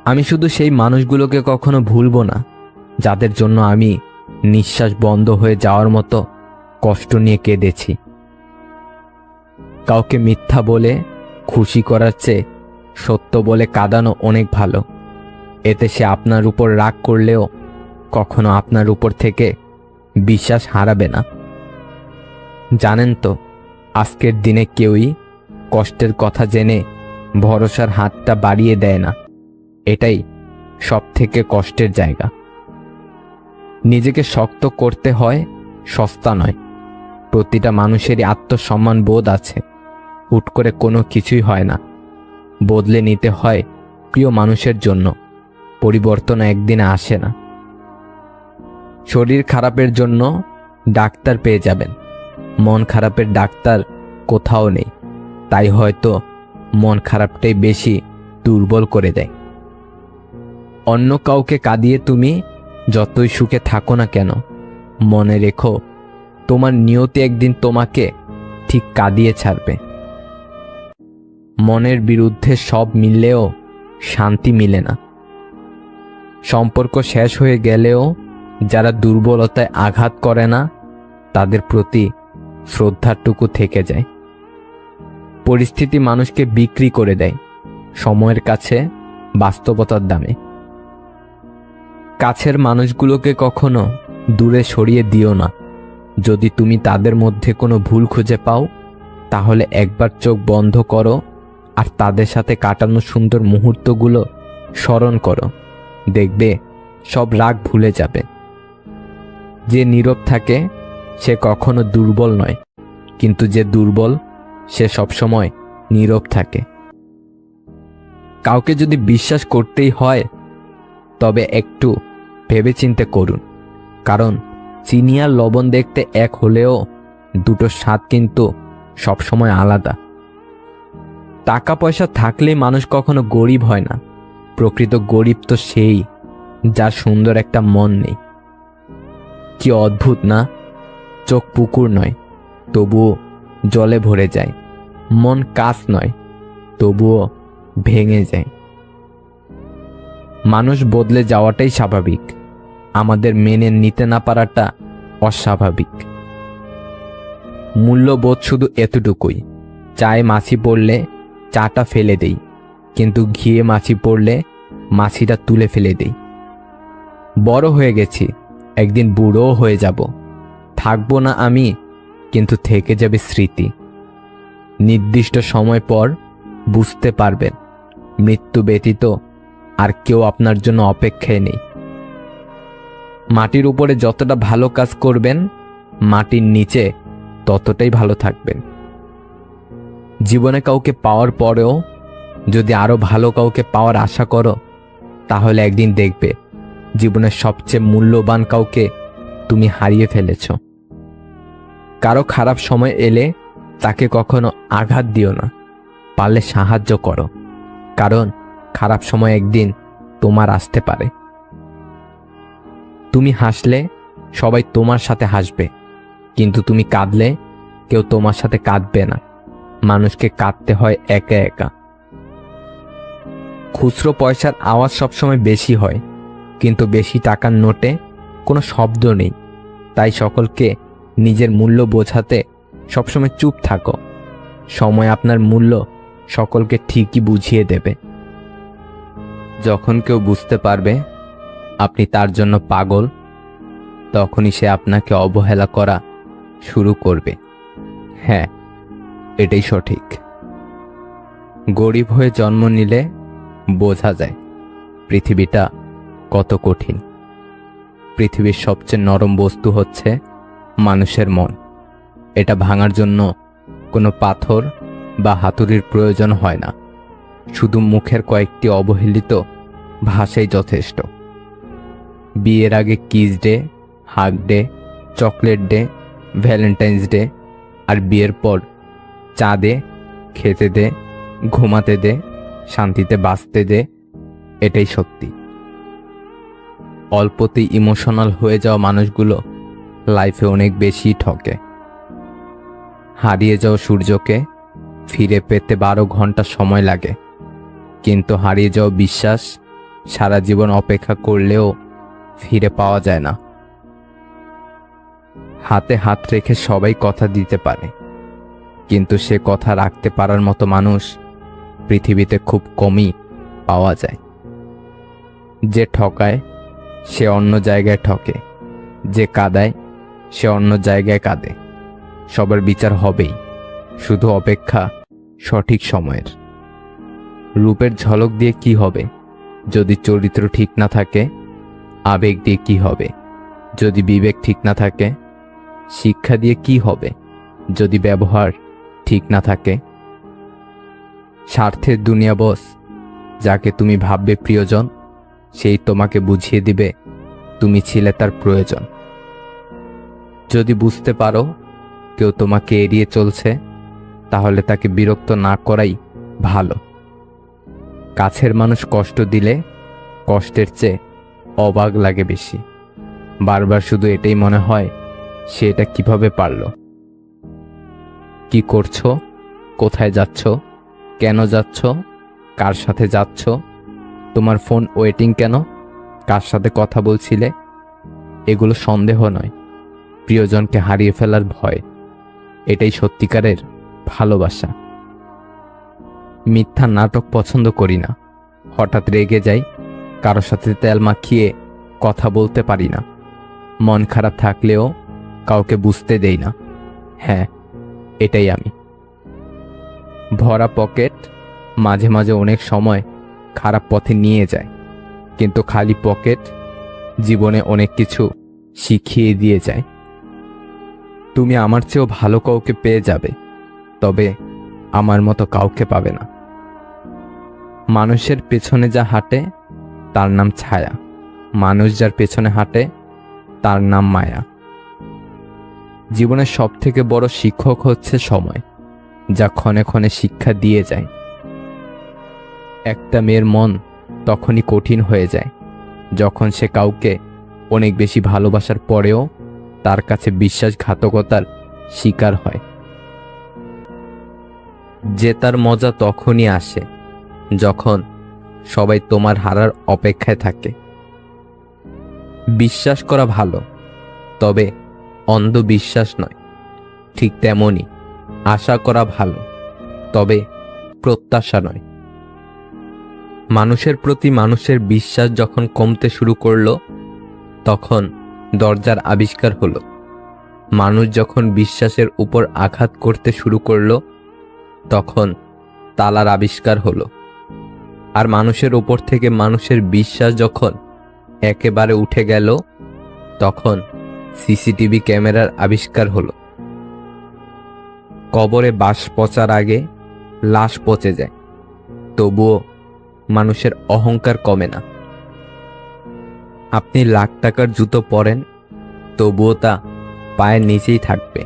আমি শুধু সেই মানুষগুলোকে কখনো ভুলবো না যাদের জন্য আমি নিঃশ্বাস বন্ধ হয়ে যাওয়ার মতো কষ্ট নিয়ে কেঁদেছি। কাউকে মিথ্যা বলে খুশি করার চেয়ে সত্য বলে কাঁদানো অনেক ভালো। এতে সে আপনার উপর রাগ করলেও কখনো আপনার উপর থেকে বিশ্বাস হারাবে না। জানেন তো, আজকের দিনে কেউই কষ্টের কথা জেনে ভরসার হাতটা বাড়িয়ে দেয় না। এটাই সব থেকে কষ্টের জায়গা। নিজেকে শক্ত করতে হয়, সস্তা নয়। প্রতিটা মানুষেরই আত্মসম্মান বোধ আছে। হুট করে কোনো কিছুই হয় না, বদলে নিতে হয় প্রিয় মানুষের জন্য। পরিবর্তন একদিনে আসে না। শরীর খারাপের জন্য ডাক্তার পেয়ে যাবেন, মন খারাপের ডাক্তার কোথাও নেই। তাই হয়তো মন খারাপটাই বেশি দুর্বল করে দেয়। অন্য কাউকে কাঁদিয়ে তুমি যতই সুখে থাকো না কেন, মনে রেখো তোমার নিয়তি একদিন তোমাকে ঠিক কাঁদিয়ে ছাড়বে। মনের বিরুদ্ধে সব মিললেও শান্তি মিলে না। সম্পর্ক শেষ হয়ে গেলেও যারা দুর্বলতায় আঘাত করে না, তাদের প্রতি শ্রদ্ধাটুকু থেকে যায়। পরিস্থিতি মানুষকে বিক্রি করে দেয় সময়ের কাছে, বাস্তবতার দামে। কাছের মানুষগুলোকে কখনো দূরে সরিয়ে দিও না। যদি তুমি তাদের মধ্যে কোনো ভুল খুঁজে পাও, তাহলে একবার চোখ বন্ধ করো আর তাদের সাথে কাটানো সুন্দর মুহূর্তগুলো স্মরণ করো। দেখবে সব রাগ ভুলে যাবে। যে নীরব থাকে সে কখনো দুর্বল নয়, কিন্তু যে দুর্বল সে সবসময় নীরব থাকে। কাউকে যদি বিশ্বাস করতেই হয় তবে একটু ভেবেচিন্তে করুন, কারণ চিনি আর লবণ দেখতে এক হলেও দুটোর স্বাদ কিন্তু সবসময় আলাদা। টাকা পয়সা থাকলেই মানুষ কখনো গরিব হয় না। প্রকৃত গরিব তো সেই যার সুন্দর একটা মন নেই। কি অদ্ভুত না? চোখ পুকুর নয়, তবুও জলে ভরে যায়। মন কাঁচ নয়, তবুও ভেঙে যায়। মানুষ বদলে যাওয়াটাই স্বাভাবিক, আমাদের মেনে নিতে না পারাটা অস্বাভাবিক। মূল্যবোধ শুধু এতটুকুই, চায়ে মাছি পড়লে চাটা ফেলে দেই, কিন্তু ঘিয়ে মাছি পড়লে মাছিটা তুলে ফেলে দেই। বড় হয়ে গেছি, একদিন বুড়োও হয়ে যাব। থাকবো না আমি, কিন্তু থেকে যাবে স্মৃতি। নির্দিষ্ট সময় পর বুঝতে পারবেন মৃত্যু ব্যতীত আর কেউ আপনার জন্য অপেক্ষায় নেই। মাটির উপরে যতটা ভালো কাজ করবেন, মাটির নিচে ততটাই ভালো থাকবেন। জীবনে কাউকে পাওয়ার পরেও যদি আরো ভালো কাউকে পাওয়ার আশা করো, তাহলে একদিন দেখবে জীবনের সবচেয়ে মূল্যবান কাউকে তুমি হারিয়ে ফেলেছ। কারো খারাপ সময় এলে তাকে কখনো আঘাত দিও না, পারলে সাহায্য করো, কারণ খারাপ সময় একদিন তোমার আসতে পারে। তুমি হাসলে সবাই তোমার সাথে হাসবে, কিন্তু তুমি কাঁদলে কেউ তোমার সাথে কাঁদবে না। মানুষকে কাঁদতে হয় একা একা। খুচরো পয়সার আওয়াজ সবসময় বেশি হয়, কিন্তু বেশি টাকার নোটে কোনো শব্দ নেই। তাই সকলকে নিজের মূল্য বোঝাতে সবসময় চুপ থাকো। সময় আপনার মূল্য সকলকে ঠিকই বুঝিয়ে দেবে। যখন কেউ বুঝতে পারবে আপনি তার জন্য পাগল, তখনই সে আপনাকে অবহেলা করা শুরু করবে। হ্যাঁ, এটাই সঠিক। গরিব হয়ে জন্ম নিলে বোঝা যায় পৃথিবীটা কত কঠিন। পৃথিবীর সবচেয়ে নরম বস্তু হচ্ছে মানুষের মন। এটা ভাঙার জন্য কোনো পাথর বা হাতুড়ির প্রয়োজন হয় না, শুধু মুখের কয়েকটি অবহেলিত ভাষাই যথেষ্ট। বিয়ের আগে kiss day, hug day, chocolate day, Valentine's day, আর বিয়ের পর চা দে, খেতে দে, ঘুমাতে দে, শান্তিতে বাঁচতে দে। এটাই সত্যি। অল্পতেই ইমোশনাল হয়ে যাওয়া মানুষগুলো লাইফে অনেক বেশি ঠকে। হারিয়ে যাওয়া সূর্যকে ফিরে পেতে 12 ঘন্টা সময় লাগে, কিন্তু হারিয়ে যাওয়া বিশ্বাস সারা জীবন অপেক্ষা করলেও ফিরে পাওয়া যায় না। হাতে হাত রেখে সবাই কথা দিতে পারে, কিন্তু সে কথা রাখতে পারার মতো মানুষ পৃথিবীতে খুব কমই পাওয়া যায়। যে ঠকায় সে অন্য জায়গায় ঠকে, যে কাঁদায় সে অন্য জায়গায় কাঁদে। সবার বিচার হবেই, শুধু অপেক্ষা সঠিক সময়ের। রূপের ঝলক দিয়ে কি হবে যদি চরিত্র ঠিক না থাকে? আবেগ দিয়ে কি হবে যদি বিবেক ঠিক না থাকে? শিক্ষা দিয়ে কি হবে যদি ব্যবহার ঠিক না থাকে? স্বার্থের দুনিয়া বস, যাকে তুমি ভাববে প্রিয়জন, সেই তোমাকে বুঝিয়ে দিবে তুমি ছিলে তার প্রয়োজন। যদি বুঝতে পারো কেউ তোমাকে এড়িয়ে চলছে, তাহলে তাকে বিরক্ত না করাই ভালো। কাছের মানুষ কষ্ট দিলে কষ্টের চেয়ে অবাক লাগে বেশি। বারবার শুধু এটাই মনে হয়, সে এটা কিভাবে পারল। কি করছো, কোথায় যাচ্ছ, কেন যাচ্ছ, কার সাথে যাচ্ছ, তোমার ফোন ওয়েটিং কেন, কার সাথে কথা বলছিলে? এগুলো সন্দেহ নয়, প্রিয়জনকে হারিয়ে ফেলার ভয়। এটাই সত্যিকারের ভালোবাসা। মিথ্যা নাটক পছন্দ করি না। হঠাৎ রেগে যাই, কারোর সাথে তেল মাখিয়ে কথা বলতে পারি না। মন খারাপ থাকলেও কাউকে বুঝতে দেই না। হ্যাঁ, এটাই আমি। ভরা পকেট মাঝে মাঝে অনেক সময় খারাপ পথে নিয়ে যায়, কিন্তু খালি পকেট জীবনে অনেক কিছু শিখিয়ে দিয়ে যায়। তুমি আমার চেয়েও ভালো কাউকে পেয়ে যাবে, তবে আমার মতো কাউকে পাবে না। মানুষের পেছনে যা হাঁটে তার নাম ছায়া, মানুষ যার পেছনে হাঁটে তার নাম মায়া। জীবনের সবথেকে বড় শিক্ষক হচ্ছে সময়, যা ক্ষণে ক্ষণে শিক্ষা দিয়ে যায়। একটা মেয়ের মন তখনই কঠিন হয়ে যায় যখন সে কাউকে অনেক বেশি ভালোবাসার পরেও তার কাছে বিশ্বাসঘাতকতার শিকার হয়। জেতার মজা তখনই আসে যখন সবাই তোমার হারার অপেক্ষায় থাকে। বিশ্বাস করা ভালো, তবে অন্ধবিশ্বাস নয়। ঠিক তেমনই আশা করা ভালো, তবে প্রত্যাশা নয়। মানুষের প্রতি মানুষের বিশ্বাস যখন কমতে শুরু করলো, তখন দরজার আবিষ্কার হলো। মানুষ যখন বিশ্বাসের উপর আঘাত করতে শুরু করলো, তখন তালার আবিষ্কার হলো। আর মানুষের উপর থেকে মানুষের বিশ্বাস যখন একেবারে উঠে গেল, তখন সিসিটিভি ক্যামেরার আবিষ্কার হলো। কবরে বাঁশ পচার আগে লাশ পচে যায়, তবুও মানুষের অহংকার কমে না। আপনি লাখ টাকার জুতো পরেন, তবুও তা পায়ের নিচেই থাকবে।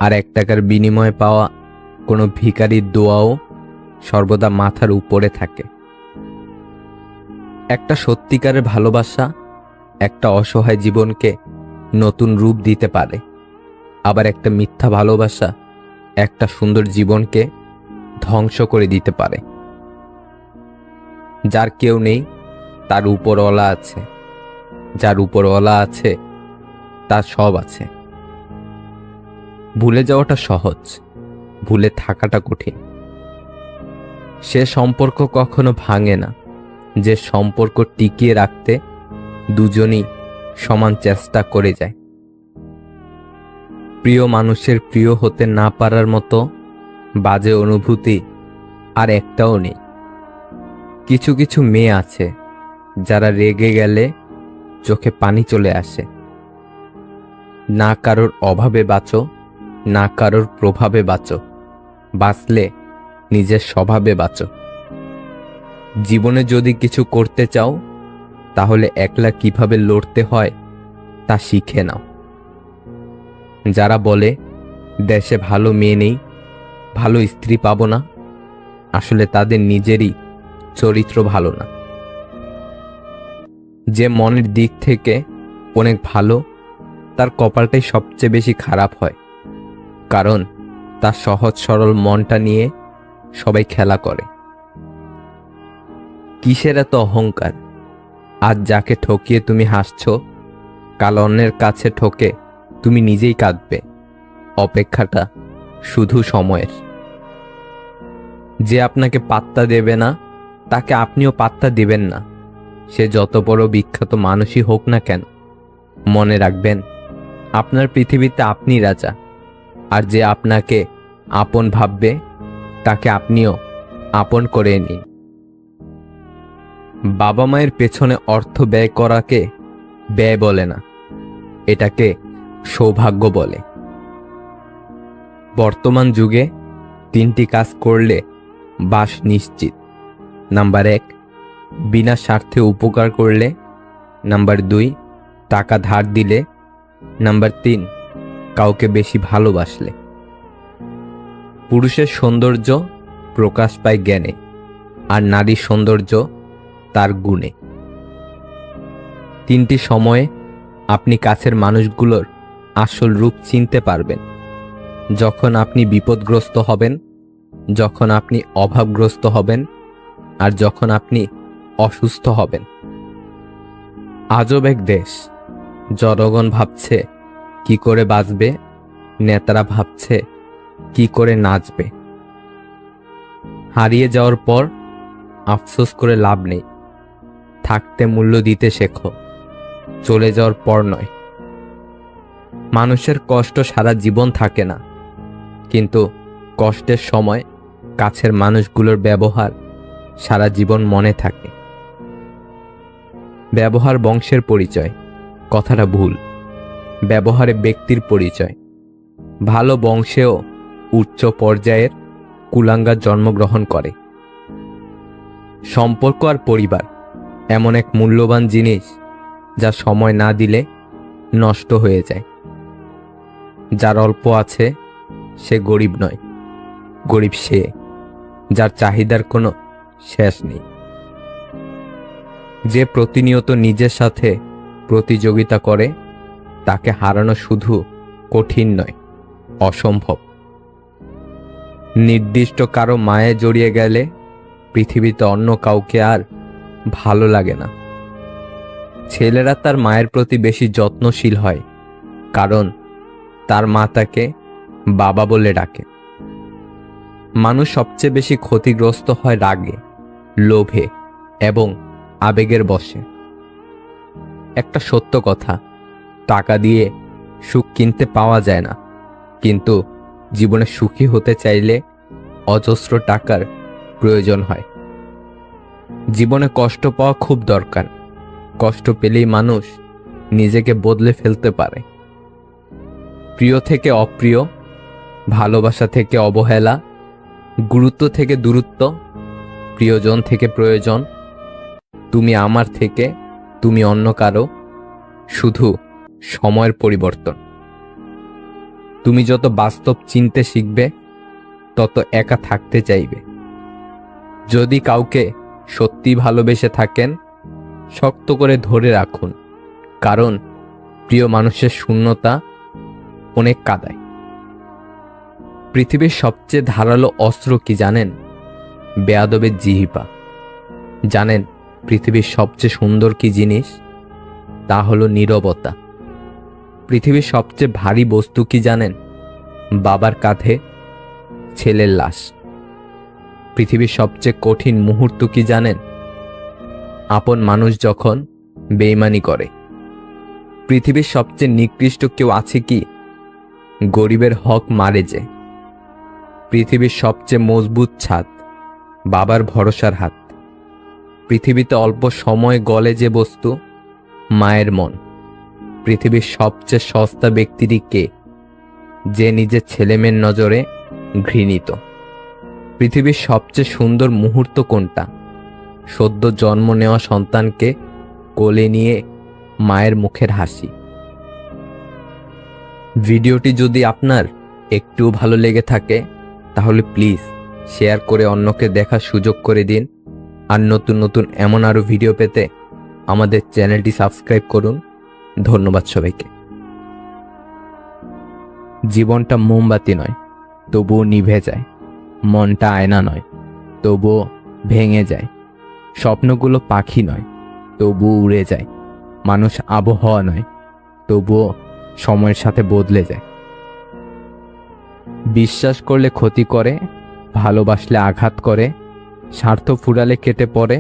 আর 1 টাকার বিনিময়ে পাওয়া কোনো ভিখারির দোয়াও সর্বদা মাথার উপরে থাকে। একটা সত্যিকারের ভালোবাসা একটা অসহায় জীবনকে নতুন রূপ দিতে পারে, আবার একটা মিথ্যা ভালোবাসা একটা সুন্দর জীবনকে ধ্বংস করে দিতে পারে। যার কেউ নেই তার উপরওয়ালা আছে, যার উপরওয়ালা আছে তার সব আছে। ভুলে যাওয়াটা সহজ, ভুলে থাকাটা কঠিন। সে সম্পর্ক কখনো ভাঙে না যে সম্পর্ক টিকিয়ে রাখতে দুজনই সমান চেষ্টা করে যায়। প্রিয় মানুষের প্রিয় হতে না পারার মতো বাজে অনুভূতি আর একটাও নেই। কিছু কিছু মেয়ে আছে যারা রেগে গেলে চোখে পানি চলে আসে। না কারোর অভাবে বাঁচো, না কারোর প্রভাবে বাঁচো, বাঁচলে নিজের স্বভাবে বাঁচো। জীবনে যদি কিছু করতে চাও, তাহলে একলা কিভাবে লড়তে হয় তা শিখে নাও। যারা বলে দেশে ভালো মেয়ে নেই, ভালো স্ত্রী পাবো না, আসলে তাদের নিজেরই চরিত্র ভালো না। যে মনের দিক থেকে অনেক ভালো, তার কপালটাই সবচেয়ে বেশি খারাপ হয়, কারণ তার সহজ সরল মনটা নিয়ে সবাই খেলা করে। কিসের এত অহংকার? আজ যাকে ঠকিয়ে তুমি হাসছো, কাল অন্যের কাছে ঠকে তুমি নিজেই কাঁদবে। অপেক্ষাটা শুধু সময়ের। যে আপনাকে পাত্তা দেবে না, তাকে আপনিও পাত্তা দিবেন না, সে যত বড় বিখ্যাত মানুষই হোক না কেন। মনে রাখবেন, আপনার পৃথিবীতে আপনি রাজা, আর যে আপনাকে আপন ভাববে তাকে আপনিও আপন করে নিন। বাবা মায়ের পেছনে অর্থ ব্যয় করাকে ব্যয় বলে না, এটাকে সৌভাগ্য বলে। বর্তমান যুগে 3টি কাজ করলে বাস নিশ্চিত। নাম্বার 1, বিনা স্বার্থে উপকার করলে। নাম্বার 2, টাকা ধার দিলে। নাম্বার 3, কাউকে বেশি ভালোবাসলে। পুরুষের সৌন্দর্য প্রকাশ পায় জ্ঞানে, আর নারীর সৌন্দর্য তার গুণে। 3টি সময়ে আপনি কাছের মানুষগুলোর আসল রূপ চিনতে পারবেন। যখন আপনি বিপদগ্রস্ত হবেন, যখন আপনি অভাবগ্রস্ত হবেন, আর যখন আপনি অসুস্থ হবেন। আজব এক দেশ, জনগণ ভাবছে কি করে বাঁচবে, নেতারা ভাবছে কি করে নাচবে। হারিয়ে যাওয়ার পর আফসোস করে লাভ নেই। থাকতে মূল্য দিতে শেখো, চলে যাওয়ার পর নয়। মানুষের কষ্ট সারা জীবন থাকে না, কিন্তু কষ্টের সময় কাছের মানুষগুলোর ব্যবহার সারা জীবন মনে থাকে। ব্যবহার বংশের পরিচয়, কথাটা ভুল। ব্যবহারে ব্যক্তির পরিচয়, ভালো বংশেও উচ্চ পর্যায়ের কুলাঙ্গার জন্মগ্রহণ করে। সম্পর্ক আর পরিবার এমন এক মূল্যবান জিনিস যা সময় না দিলে নষ্ট হয়ে যায়। যার অল্প আছে সে গরিব নয়, গরিব সে যার চাহিদার কোনো শেষ নেই। যে প্রতিনিয়ত নিজের সাথে প্রতিযোগিতা করে তাকে হারানো শুধু কঠিন নয়, অসম্ভব। নির্দিষ্ট কারো মায়ে জড়িয়ে গেলে পৃথিবীতে অন্য কাউকে আর ভালো লাগে না। ছেলেরা তার মায়ের প্রতি বেশি যত্নশীল হয়, কারণ তার মা তাকে বাবা বলে ডাকে। মানুষ সবচেয়ে বেশি ক্ষতিগ্রস্ত হয় রাগে, লোভে এবং আবেগের বশে। একটা সত্য কথা, টাকা দিয়ে সুখ কিনতে পাওয়া যায় না, কিন্তু জীবনে সুখী হতে চাইলে অজস্র টাকার প্রয়োজন হয়। জীবনে কষ্ট পাওয়া খুব দরকার। কষ্ট পেলেই মানুষ নিজেকে বদলে ফেলতে পারে। প্রিয় থেকে অপ্রিয়, ভালোবাসা থেকে অবহেলা, গুরুত্ব থেকে দূরত্ব, প্রিয়জন থেকে প্রয়োজন, তুমি আমার থেকে তুমি অন্য কারো, শুধু সময়ের পরিবর্তন। তুমি যত বাস্তব চিনতে শিখবে তত একা থাকতে চাইবে। যদি কাউকে সত্যি ভালোবেসে থাকেন, শক্ত করে ধরে রাখুন, কারণ প্রিয় মানুষের শূন্যতা অনেক কাঁদায়। পৃথিবীর সবচেয়ে ধারালো অস্ত্র কি জানেন? বেয়াদবের জিহ্বা। জানেন পৃথিবীর সবচেয়ে সুন্দর কি জিনিস? তা হলো নীরবতা। পৃথিবীর সবচেয়ে ভারী বস্তু কি জানেন? বাবার কাঁধে ছেলের লাশ। পৃথিবীর সবচেয়ে কঠিন মুহূর্ত কি জানেন? আপন মানুষ যখন বেইমানি করে। পৃথিবীর সবচেয়ে নিকৃষ্ট কেউ আছে কি? গরিবের হক মারে যে। পৃথিবীর সবচেয়ে মজবুত ছাদ বাবার ভরসার হাত। পৃথিবীতে অল্প সময় গলে যে বস্তু, মায়ের মন। পৃথিবীর সবচেয়ে সস্তা ব্যক্তিটি কে? যে নিজের ছেলেমেয়ের নজরে ঘৃণিত। পৃথিবীর সবচেয়ে সুন্দর মুহূর্ত কোনটা? সদ্য জন্ম নেওয়া সন্তানকে কোলে নিয়ে মায়ের মুখের হাসি। ভিডিওটি যদি আপনার একটু ভালো লেগে থাকে তাহলে প্লিজ শেয়ার করে অন্যকে দেখার সুযোগ করে দিন। আর নতুন নতুন এমন আরও ভিডিও পেতে আমাদের চ্যানেলটি সাবস্ক্রাইব করুন। ধন্যবাদ সবাইকে। জীবনটা মোমবাতি নয়, তবুও নিভে যায়। মনটা আয়না নয়, তবুও ভেঙে যায়। স্বপ্নগুলো পাখি নয়, তবুও উড়ে যায়। মানুষ আবহাওয়া নয়, তবুও সময়ের সাথে বদলে যায়। বিশ্বাস করলে ক্ষতি করে, ভালোবাসলে আঘাত করে, স্বার্থ ফুরালে কেটে পড়ে,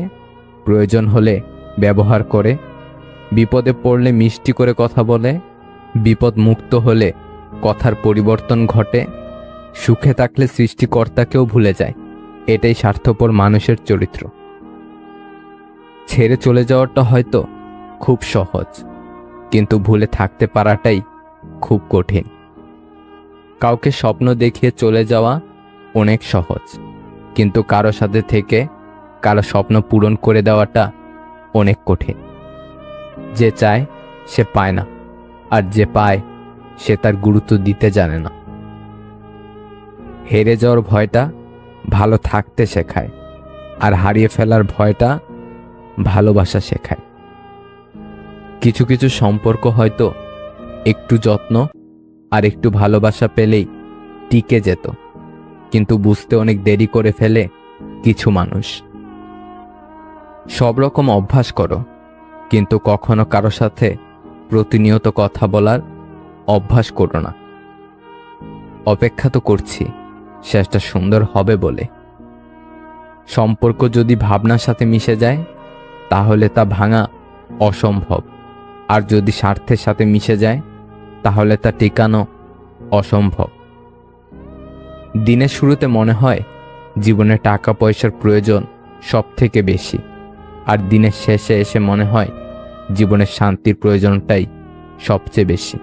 প্রয়োজন হলে ব্যবহার করে, বিপদে পড়লে মিষ্টি করে কথা বলে, বিপদ মুক্ত হলে কথার পরিবর্তন ঘটে, সুখে থাকলে সৃষ্টিকর্তাকেও ভুলে যায়। এটাই স্বার্থপর মানুষের চরিত্র। ছেড়ে চলে যাওয়াটা হয়তো খুব সহজ, কিন্তু ভুলে থাকতে পারাটাই খুব কঠিন। কাউকে স্বপ্ন দেখিয়ে চলে যাওয়া অনেক সহজ, কিন্তু কারো সাথে থেকে কারো স্বপ্ন পূরণ করে দেওয়াটা অনেক কঠিন। যে চায় সে পায় না, আর যে পায় সে তার গুরুত্ব দিতে জানে না। হেরে যাওয়ার ভয়টা ভালো থাকতে শেখায়, আর হারিয়ে ফেলার ভয়টা ভালোবাসা শেখায়। কিছু কিছু সম্পর্ক হয়তো একটু যত্ন আর একটু ভালোবাসা পেলেই টিকে যেত, কিন্তু বুঝতে অনেক দেরি করে ফেলে কিছু মানুষ। সব রকম অভ্যাস করো, কিন্তু কখনো কারো সাথে প্রতিনিয়ত কথা বলার অভ্যাস করো না। অপেক্ষা তো করছি শেষটা সুন্দর হবে বলে। সম্পর্ক যদি ভাবনার সাথে মিশে যায় তাহলে তা ভাঙা অসম্ভব, আর যদি স্বার্থের সাথে মিশে যায় তাহলে তা টিকানো অসম্ভব। দিনের শুরুতে মনে হয় জীবনে টাকা পয়সার প্রয়োজন সব থেকে বেশি, আর দিনের শেষে এসে মনে হয় জীবনের শান্তির প্রয়োজনটাই সবচেয়ে বেশি।